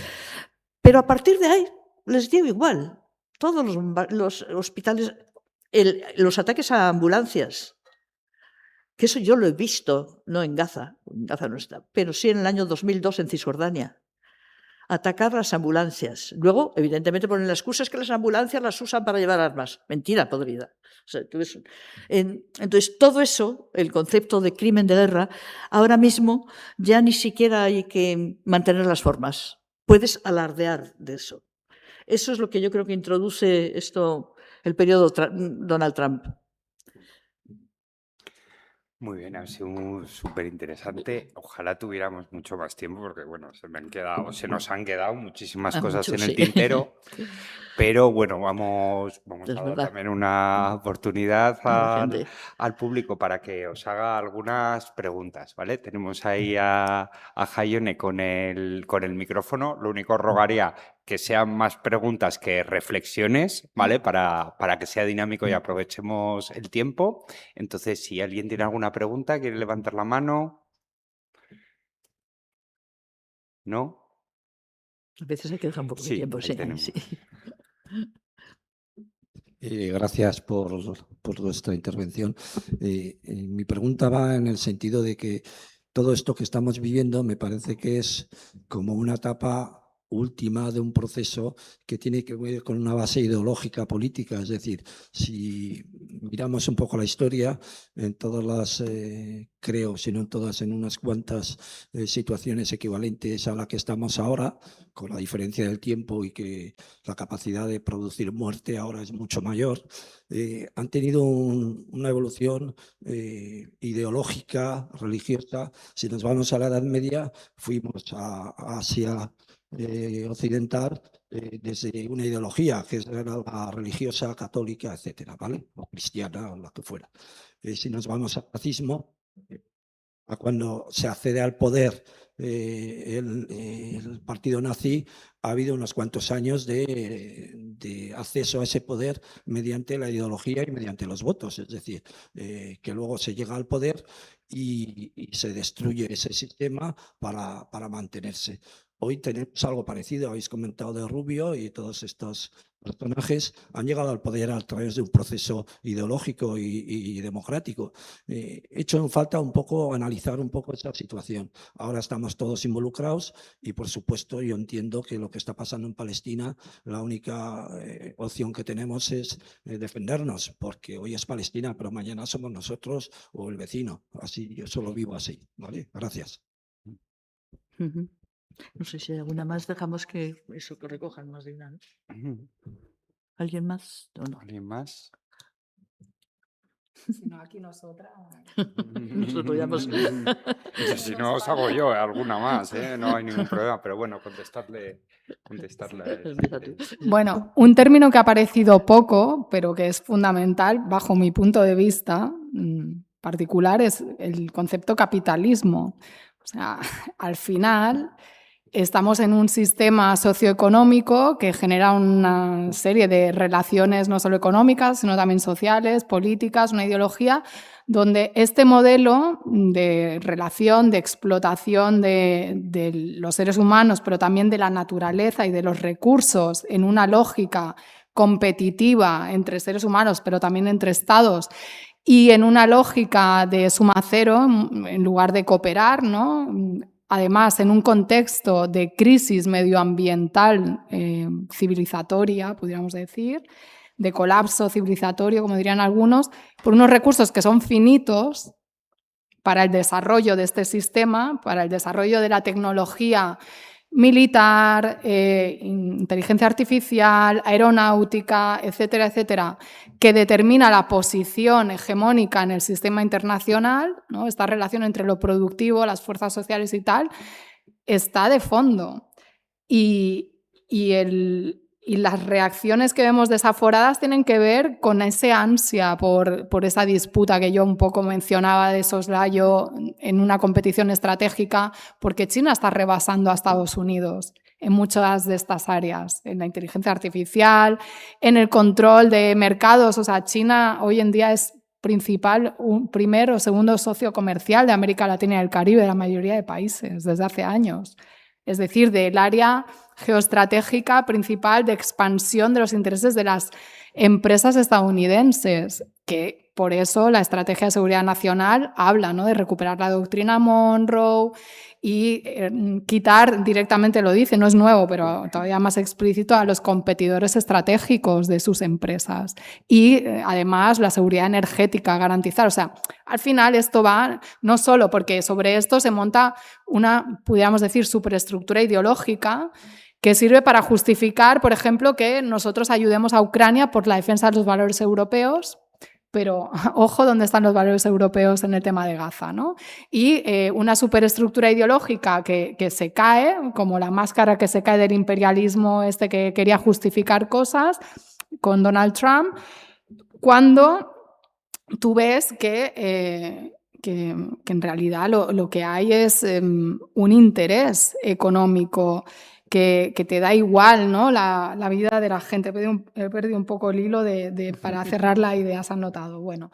Pero a partir de ahí les dio igual. Todos los hospitales, los ataques a ambulancias, que eso yo lo he visto, no en Gaza no está, pero sí en el año 2002 en Cisjordania. Atacar las ambulancias. Luego, evidentemente, ponen la excusa es que las ambulancias las usan para llevar armas. Mentira podrida. O sea, entonces, todo eso, el concepto de crimen de guerra, ahora mismo ya ni siquiera hay que mantener las formas. Puedes alardear de eso. Eso es lo que yo creo que introduce el periodo Donald Trump. Muy bien, ha sido súper interesante. Ojalá tuviéramos mucho más tiempo porque, bueno, se nos han quedado muchísimas cosas mucho, en el sí. tintero. Pero bueno, vamos Es a dar verdad. también una oportunidad Gente. al público para que os haga algunas preguntas, ¿vale? Tenemos ahí a Jaione con el micrófono. Lo único rogaría que sean más preguntas que reflexiones, ¿vale? Para que sea dinámico y aprovechemos el tiempo. Entonces, si alguien tiene alguna pregunta, quiere levantar la mano. ¿No? A veces hay que dejar un poco de tiempo. ahí Sí, tenemos. sí. Gracias por vuestra intervención. Mi pregunta va en el sentido de que todo esto que estamos viviendo me parece que es como una etapa última de un proceso que tiene que ver con una base ideológica política. Es decir, si miramos un poco la historia, en todas las, creo, si no en todas, en unas cuantas situaciones equivalentes a la que estamos ahora, con la diferencia del tiempo y que la capacidad de producir muerte ahora es mucho mayor, han tenido una evolución ideológica, religiosa. Si nos vamos a la Edad Media, fuimos a Asia occidental desde una ideología que era la religiosa, católica, etcétera, ¿vale? O cristiana, o la que fuera. Si nos vamos al nazismo, a cuando se accede al poder el partido nazi, ha habido unos cuantos años de acceso a ese poder mediante la ideología y mediante los votos. Es decir, que luego se llega al poder y se destruye ese sistema para mantenerse. Hoy tenemos algo parecido, habéis comentado de Rubio y todos estos personajes han llegado al poder a través de un proceso ideológico y democrático. He hecho en falta un poco analizar un poco esta situación. Ahora estamos todos involucrados y, por supuesto, yo entiendo que lo que está pasando en Palestina, la única opción que tenemos es defendernos, porque hoy es Palestina, pero mañana somos nosotros o el vecino. Así, yo solo vivo así. ¿Vale? Gracias. No sé si hay alguna más. Dejamos que recojan más de una, ¿no? ¿Alguien más o no? ¿Alguien más? Si no, aquí nosotras. Nosotros ya hemos... Si no, os hago yo alguna más, ¿eh? No hay ningún problema, pero bueno, contestarle. Empieza tú. Bueno, un término que ha aparecido poco, pero que es fundamental bajo mi punto de vista, particular es el concepto capitalismo. O sea, al final estamos en un sistema socioeconómico que genera una serie de relaciones no solo económicas, sino también sociales, políticas, una ideología, donde este modelo de relación, de explotación de los seres humanos, pero también de la naturaleza y de los recursos en una lógica competitiva entre seres humanos, pero también entre estados, y en una lógica de suma cero, en lugar de cooperar, ¿no? Además, en un contexto de crisis medioambiental civilizatoria, podríamos decir, de colapso civilizatorio, como dirían algunos, por unos recursos que son finitos para el desarrollo de este sistema, para el desarrollo de la tecnología militar, inteligencia artificial, aeronáutica, etcétera, etcétera, que determina la posición hegemónica en el sistema internacional, ¿no? Esta relación entre lo productivo, las fuerzas sociales y tal, está de fondo. Y las reacciones que vemos desaforadas tienen que ver con ese ansia por esa disputa que yo un poco mencionaba de soslayo en una competición estratégica, porque China está rebasando a Estados Unidos en muchas de estas áreas, en la inteligencia artificial, en el control de mercados. O sea, China hoy en día es primer o segundo socio comercial de América Latina y el Caribe, de la mayoría de países, desde hace años. Es decir, del área geoestratégica principal de expansión de los intereses de las empresas estadounidenses, que por eso la Estrategia de Seguridad Nacional habla, ¿no?, de recuperar la doctrina Monroe y quitar, directamente lo dice, no es nuevo, pero todavía más explícito, a los competidores estratégicos de sus empresas. Y además la seguridad energética, garantizar. O sea, al final esto va no solo porque sobre esto se monta una, pudiéramos decir, superestructura ideológica que sirve para justificar, por ejemplo, que nosotros ayudemos a Ucrania por la defensa de los valores europeos, pero ojo dónde están los valores europeos en el tema de Gaza, ¿no? Y una superestructura ideológica que se cae, como la máscara que se cae del imperialismo que quería justificar cosas con Donald Trump, cuando tú ves que en realidad lo que hay es un interés económico que te da igual, ¿no?, la vida de la gente. He perdido un poco el hilo para cerrar la idea, se han notado. Bueno,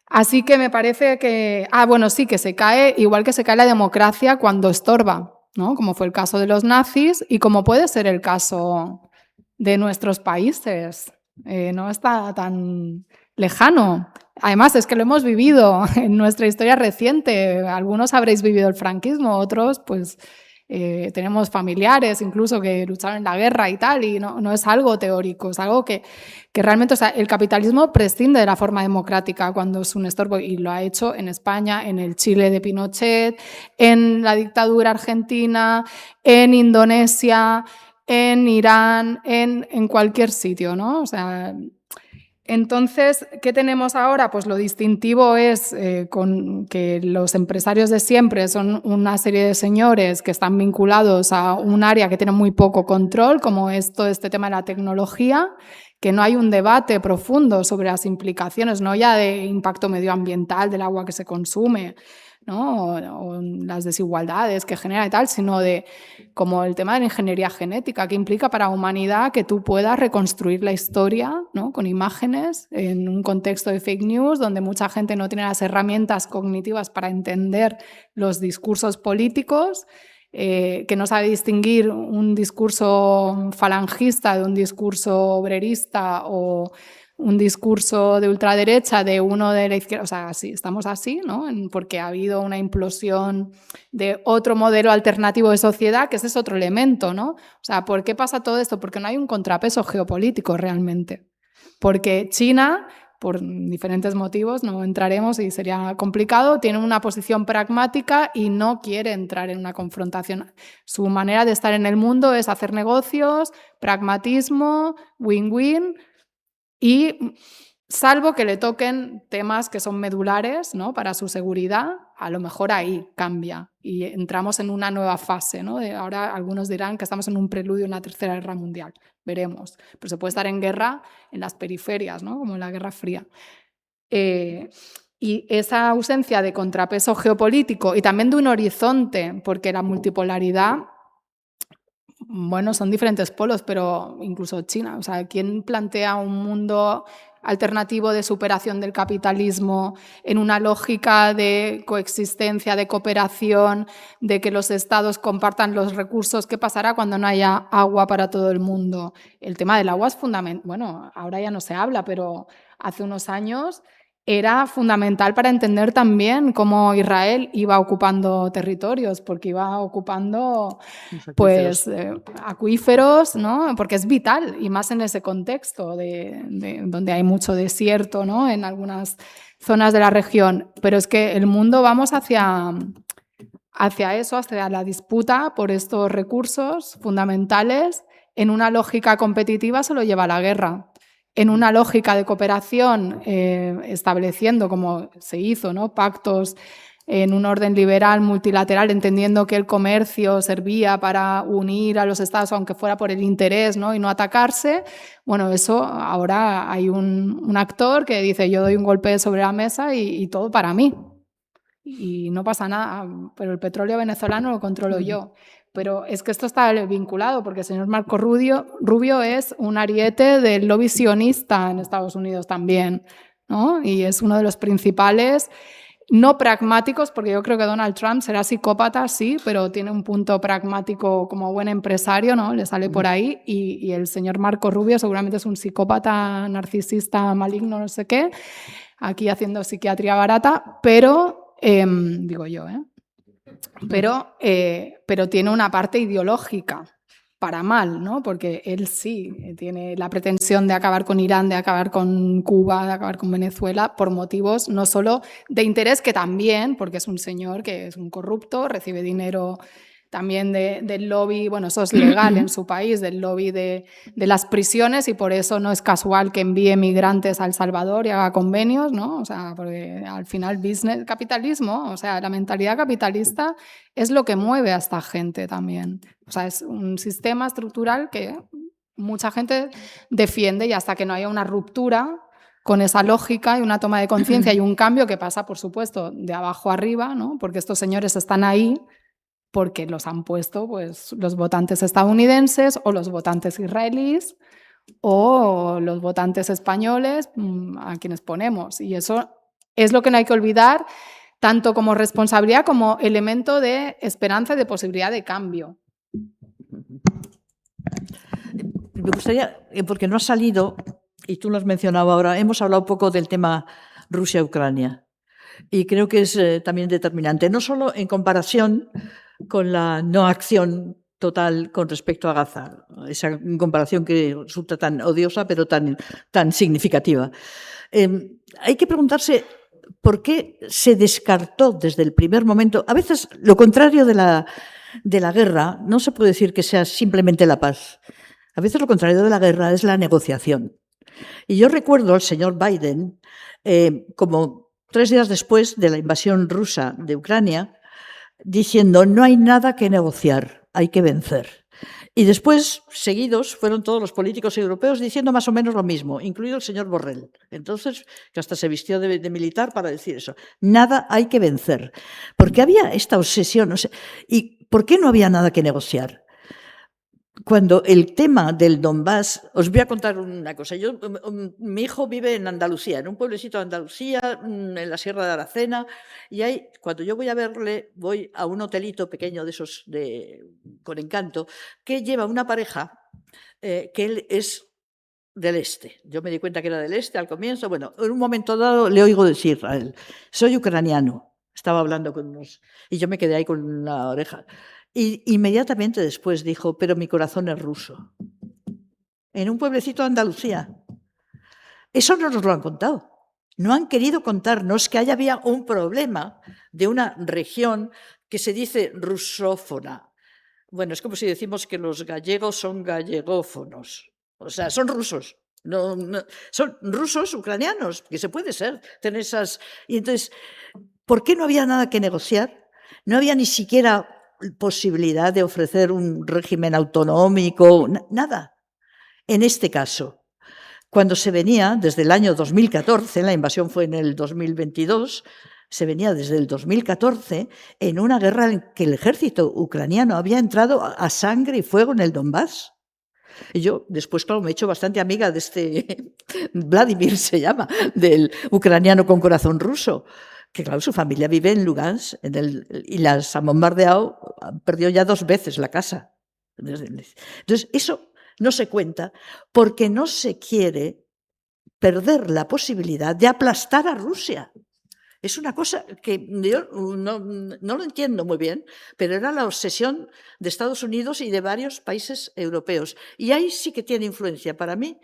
así que me parece que... bueno, sí, que se cae, igual que se cae la democracia cuando estorba, ¿no?, como fue el caso de los nazis y como puede ser el caso de nuestros países. No está tan lejano. Además, es que lo hemos vivido en nuestra historia reciente. Algunos habréis vivido el franquismo, otros, pues... tenemos familiares incluso que lucharon en la guerra y tal, y no es algo teórico, es algo que realmente, o sea, el capitalismo prescinde de la forma democrática cuando es un estorbo, y lo ha hecho en España, en el Chile de Pinochet, en la dictadura argentina, en Indonesia, en Irán, en cualquier sitio, ¿no? O sea... Entonces, ¿qué tenemos ahora? Pues lo distintivo es con que los empresarios de siempre son una serie de señores que están vinculados a un área que tiene muy poco control, como es todo este tema de la tecnología, que no hay un debate profundo sobre las implicaciones, no ya de impacto medioambiental del agua que se consume, ¿no?, o las desigualdades que genera y tal, sino de como el tema de la ingeniería genética, que implica para la humanidad que tú puedas reconstruir la historia, ¿no?, con imágenes en un contexto de fake news donde mucha gente no tiene las herramientas cognitivas para entender los discursos políticos, que no sabe distinguir un discurso falangista de un discurso obrerista o un discurso de ultraderecha de uno de la izquierda. O sea, sí, estamos así, ¿no?, porque ha habido una implosión de otro modelo alternativo de sociedad, que ese es otro elemento, ¿no? O sea, ¿por qué pasa todo esto? Porque no hay un contrapeso geopolítico realmente. Porque China, por diferentes motivos, no entraremos y sería complicado, tiene una posición pragmática y no quiere entrar en una confrontación. Su manera de estar en el mundo es hacer negocios, pragmatismo, win-win, y salvo que le toquen temas que son medulares, ¿no?, para su seguridad, a lo mejor ahí cambia y entramos en una nueva fase, ¿no? Ahora algunos dirán que estamos en un preludio en la Tercera Guerra Mundial, veremos, pero se puede estar en guerra en las periferias, ¿no?, como en la Guerra Fría. Y Y esa ausencia de contrapeso geopolítico y también de un horizonte, porque la multipolaridad, bueno, son diferentes polos, pero incluso China, o sea, ¿quién plantea un mundo alternativo de superación del capitalismo en una lógica de coexistencia, de cooperación, de que los estados compartan los recursos? ¿Qué pasará cuando no haya agua para todo el mundo? El tema del agua es fundamental. Bueno, ahora ya no se habla, pero hace unos años era fundamental para entender también cómo Israel iba ocupando territorios, porque iba ocupando pues acuíferos, ¿no? Porque es vital, y más en ese contexto de donde hay mucho desierto, ¿no? En algunas zonas de la región. Pero es que el mundo vamos hacia eso, hacia la disputa por estos recursos fundamentales. En una lógica competitiva se lo lleva la guerra. En una lógica de cooperación, estableciendo, como se hizo, ¿no? Pactos en un orden liberal, multilateral, entendiendo que el comercio servía para unir a los estados, aunque fuera por el interés, ¿no? Y no atacarse. Bueno, eso ahora hay un actor que dice: yo doy un golpe sobre la mesa y todo para mí. Y no pasa nada, pero el petróleo venezolano lo controlo yo. Pero es que esto está vinculado, porque el señor Marco Rubio es un ariete del lobby sionista en Estados Unidos también, ¿no? Y es uno de los principales, no pragmáticos, porque yo creo que Donald Trump será psicópata, sí, pero tiene un punto pragmático como buen empresario, ¿no? Le sale por ahí. Y el señor Marco Rubio seguramente es un psicópata narcisista maligno, no sé qué, aquí haciendo psiquiatría barata, pero, digo yo, pero tiene una parte ideológica para mal, ¿no? Porque él sí tiene la pretensión de acabar con Irán, de acabar con Cuba, de acabar con Venezuela, por motivos no solo de interés, que también, porque es un señor que es un corrupto, recibe dinero también del lobby, bueno, eso es legal en su país, del lobby de las prisiones, y por eso no es casual que envíe migrantes a El Salvador y haga convenios, ¿no? O sea, porque al final business, capitalismo, o sea, la mentalidad capitalista es lo que mueve a esta gente también. O sea, es un sistema estructural que mucha gente defiende, y hasta que no haya una ruptura con esa lógica y una toma de conciencia y un cambio que pasa, por supuesto, de abajo arriba, ¿no? Porque estos señores están ahí porque los han puesto, pues, los votantes estadounidenses o los votantes israelíes o los votantes españoles, a quienes ponemos. Y eso es lo que no hay que olvidar, tanto como responsabilidad como elemento de esperanza y de posibilidad de cambio. Me gustaría, porque no ha salido, y tú lo has mencionado ahora, hemos hablado un poco del tema Rusia-Ucrania. Y creo que es también determinante, no solo en comparación con la no acción total con respecto a Gaza, esa comparación que resulta tan odiosa pero tan significativa. Hay que preguntarse por qué se descartó desde el primer momento. A veces lo contrario de la guerra no se puede decir que sea simplemente la paz. A veces lo contrario de la guerra es la negociación. Y yo recuerdo al señor Biden, como 3 días después de la invasión rusa de Ucrania, diciendo: no hay nada que negociar, hay que vencer. Y después, seguidos, fueron todos los políticos europeos diciendo más o menos lo mismo, incluido el señor Borrell. Entonces, que hasta se vistió de militar para decir eso. Nada hay que vencer. Porque había esta obsesión. O sea, ¿y por qué no había nada que negociar? Cuando el tema del Donbass, os voy a contar una cosa. Mi hijo vive en Andalucía, en un pueblecito de Andalucía, en la Sierra de Aracena, y cuando yo voy a verle, voy a un hotelito pequeño de esos con encanto, que lleva una pareja que él es del este. Yo me di cuenta que era del este al comienzo. Bueno, en un momento dado le oigo decir a él: soy ucraniano. Estaba hablando con unos, y yo me quedé ahí con la oreja. Y inmediatamente después dijo: pero mi corazón es ruso. En un pueblecito de Andalucía. Eso no nos lo han contado. No han querido contarnos que había un problema de una región que se dice rusófona. Bueno, es como si decimos que los gallegos son gallegófonos. O sea, son rusos. No, son rusos ucranianos, que se puede ser. Tener esas. Y entonces, ¿por qué no había nada que negociar? No había ni siquiera posibilidad de ofrecer un régimen autonómico, nada. En este caso, cuando se venía desde el año 2014, la invasión fue en el 2022, se venía desde el 2014 en una guerra en que el ejército ucraniano había entrado a sangre y fuego en el Donbass. Y yo después, claro, me he hecho bastante amiga de este Vladimir, se llama, del ucraniano con corazón ruso, que claro, su familia vive en Lugansk y las han bombardeado, han perdido ya 2 veces la casa. Entonces, eso no se cuenta porque no se quiere perder la posibilidad de aplastar a Rusia. Es una cosa que yo no lo entiendo muy bien, pero era la obsesión de Estados Unidos y de varios países europeos. Y ahí sí que tiene influencia para mí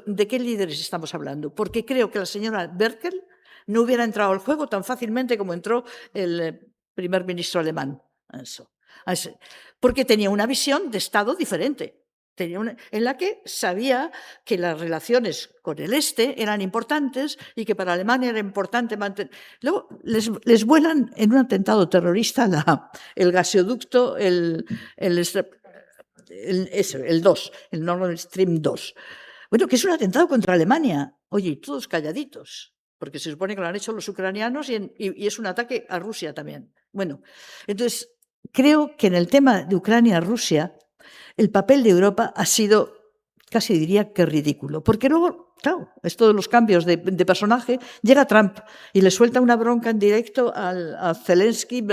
de qué líderes estamos hablando, porque creo que la señora Merkel no hubiera entrado al juego tan fácilmente como entró el primer ministro alemán. Porque tenía una visión de Estado diferente. En la que sabía que las relaciones con el Este eran importantes y que para Alemania era importante mantener. Luego les vuelan en un atentado terrorista el gasoducto, el 2, el Nord Stream 2. Bueno, que es un atentado contra Alemania. Oye, y todos calladitos, porque se supone que lo han hecho los ucranianos y es un ataque a Rusia también. Bueno, entonces creo que en el tema de Ucrania-Rusia el papel de Europa ha sido, casi diría que ridículo, porque luego, claro, esto de los cambios de personaje, llega Trump y le suelta una bronca en directo a Zelensky,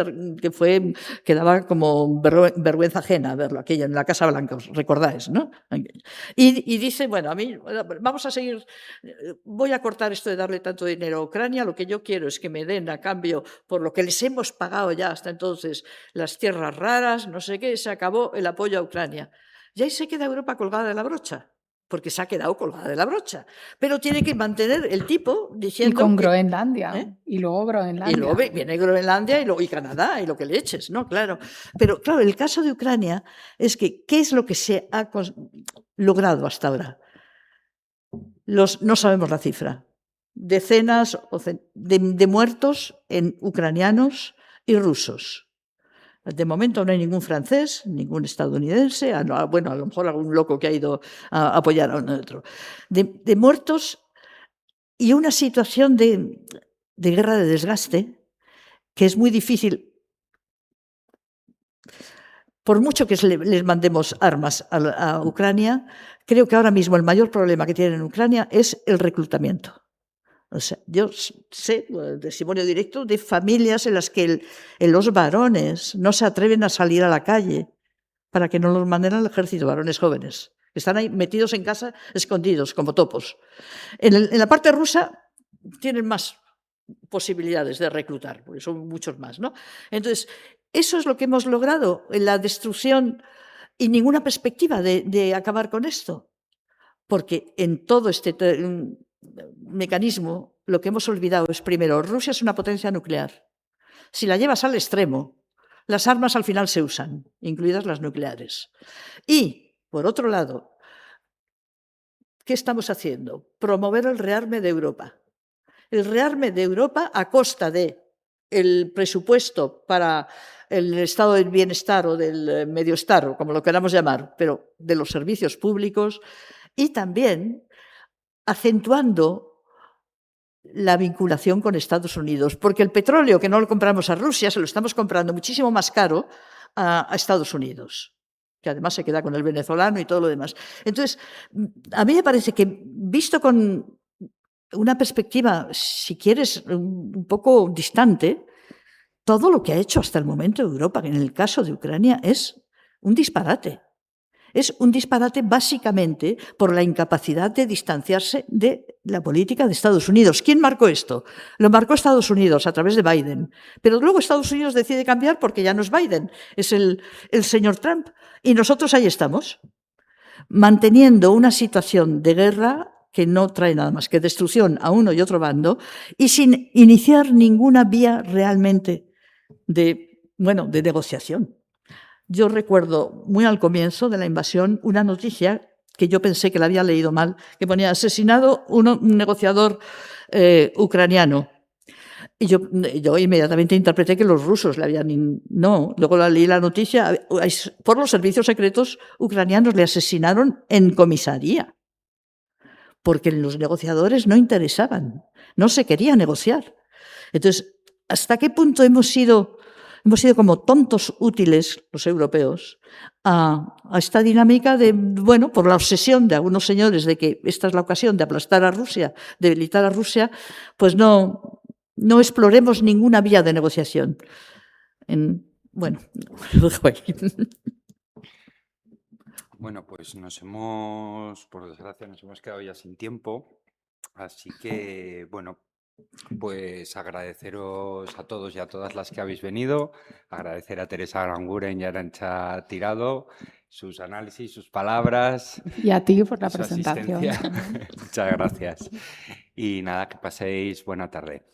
que daba como vergüenza ajena verlo, aquello en la Casa Blanca, os recordáis, ¿no? Y dice, bueno, a mí vamos a seguir, voy a cortar esto de darle tanto dinero a Ucrania, lo que yo quiero es que me den a cambio, por lo que les hemos pagado ya hasta entonces, las tierras raras, no sé qué, se acabó el apoyo a Ucrania. Y ahí se queda Europa colgada de la brocha, porque se ha quedado colgada de la brocha. Pero tiene que mantener el tipo diciendo... Y con Groenlandia. Y luego Groenlandia. Y luego viene Groenlandia y Canadá y lo que le eches, ¿no? Claro. Pero claro, el caso de Ucrania es que, ¿qué es lo que se ha logrado hasta ahora? No sabemos la cifra. Decenas de muertos en ucranianos y rusos. De momento no hay ningún francés, ningún estadounidense, bueno, a lo mejor algún loco que ha ido a apoyar a otro. De muertos y una situación de guerra de desgaste que es muy difícil, por mucho que les mandemos armas a Ucrania, creo que ahora mismo el mayor problema que tienen en Ucrania es el reclutamiento. O sea, yo sé, testimonio directo, de familias en las que los varones no se atreven a salir a la calle para que no los manden al ejército, varones jóvenes. Están ahí metidos en casa, escondidos, como topos. En la parte rusa tienen más posibilidades de reclutar, porque son muchos más, ¿no? Entonces, eso es lo que hemos logrado en la destrucción y ninguna perspectiva de acabar con esto. Porque en todo este mecanismo, lo que hemos olvidado es, primero, Rusia es una potencia nuclear. Si la llevas al extremo, las armas al final se usan, incluidas las nucleares. Y, por otro lado, ¿qué estamos haciendo? Promover el rearme de Europa. El rearme de Europa a costa del presupuesto para el estado del bienestar o del medioestar, o como lo queramos llamar, pero de los servicios públicos, y también acentuando la vinculación con Estados Unidos, porque el petróleo que no lo compramos a Rusia se lo estamos comprando muchísimo más caro a Estados Unidos, que además se queda con el venezolano y todo lo demás. Entonces, a mí me parece que, visto con una perspectiva, si quieres, un poco distante, todo lo que ha hecho hasta el momento Europa, en el caso de Ucrania, es un disparate. Es un disparate básicamente por la incapacidad de distanciarse de la política de Estados Unidos. ¿Quién marcó esto? Lo marcó Estados Unidos a través de Biden. Pero luego Estados Unidos decide cambiar porque ya no es Biden, es el señor Trump. Y nosotros ahí estamos, manteniendo una situación de guerra que no trae nada más que destrucción a uno y otro bando y sin iniciar ninguna vía realmente de negociación. Yo recuerdo muy al comienzo de la invasión una noticia que yo pensé que la había leído mal, que ponía asesinado un negociador ucraniano. Y yo inmediatamente interpreté que los rusos le habían... No, luego leí la noticia, por los servicios secretos ucranianos le asesinaron en comisaría. porque los negociadores no interesaban, no se quería negociar. Entonces, ¿hasta qué punto hemos sido como tontos útiles, los europeos, a esta dinámica de, bueno, por la obsesión de algunos señores de que esta es la ocasión de aplastar a Rusia, debilitar a Rusia, pues no exploremos ninguna vía de negociación? Bueno, lo dejo ahí. Bueno, pues por desgracia, nos hemos quedado ya sin tiempo, así que, bueno, pues agradeceros a todos y a todas las que habéis venido, agradecer a Teresa Aranguren y a Arantxa Tirado sus análisis, sus palabras. Y a ti por la su presentación. asistencia. Muchas gracias. Y nada, que paséis buena tarde.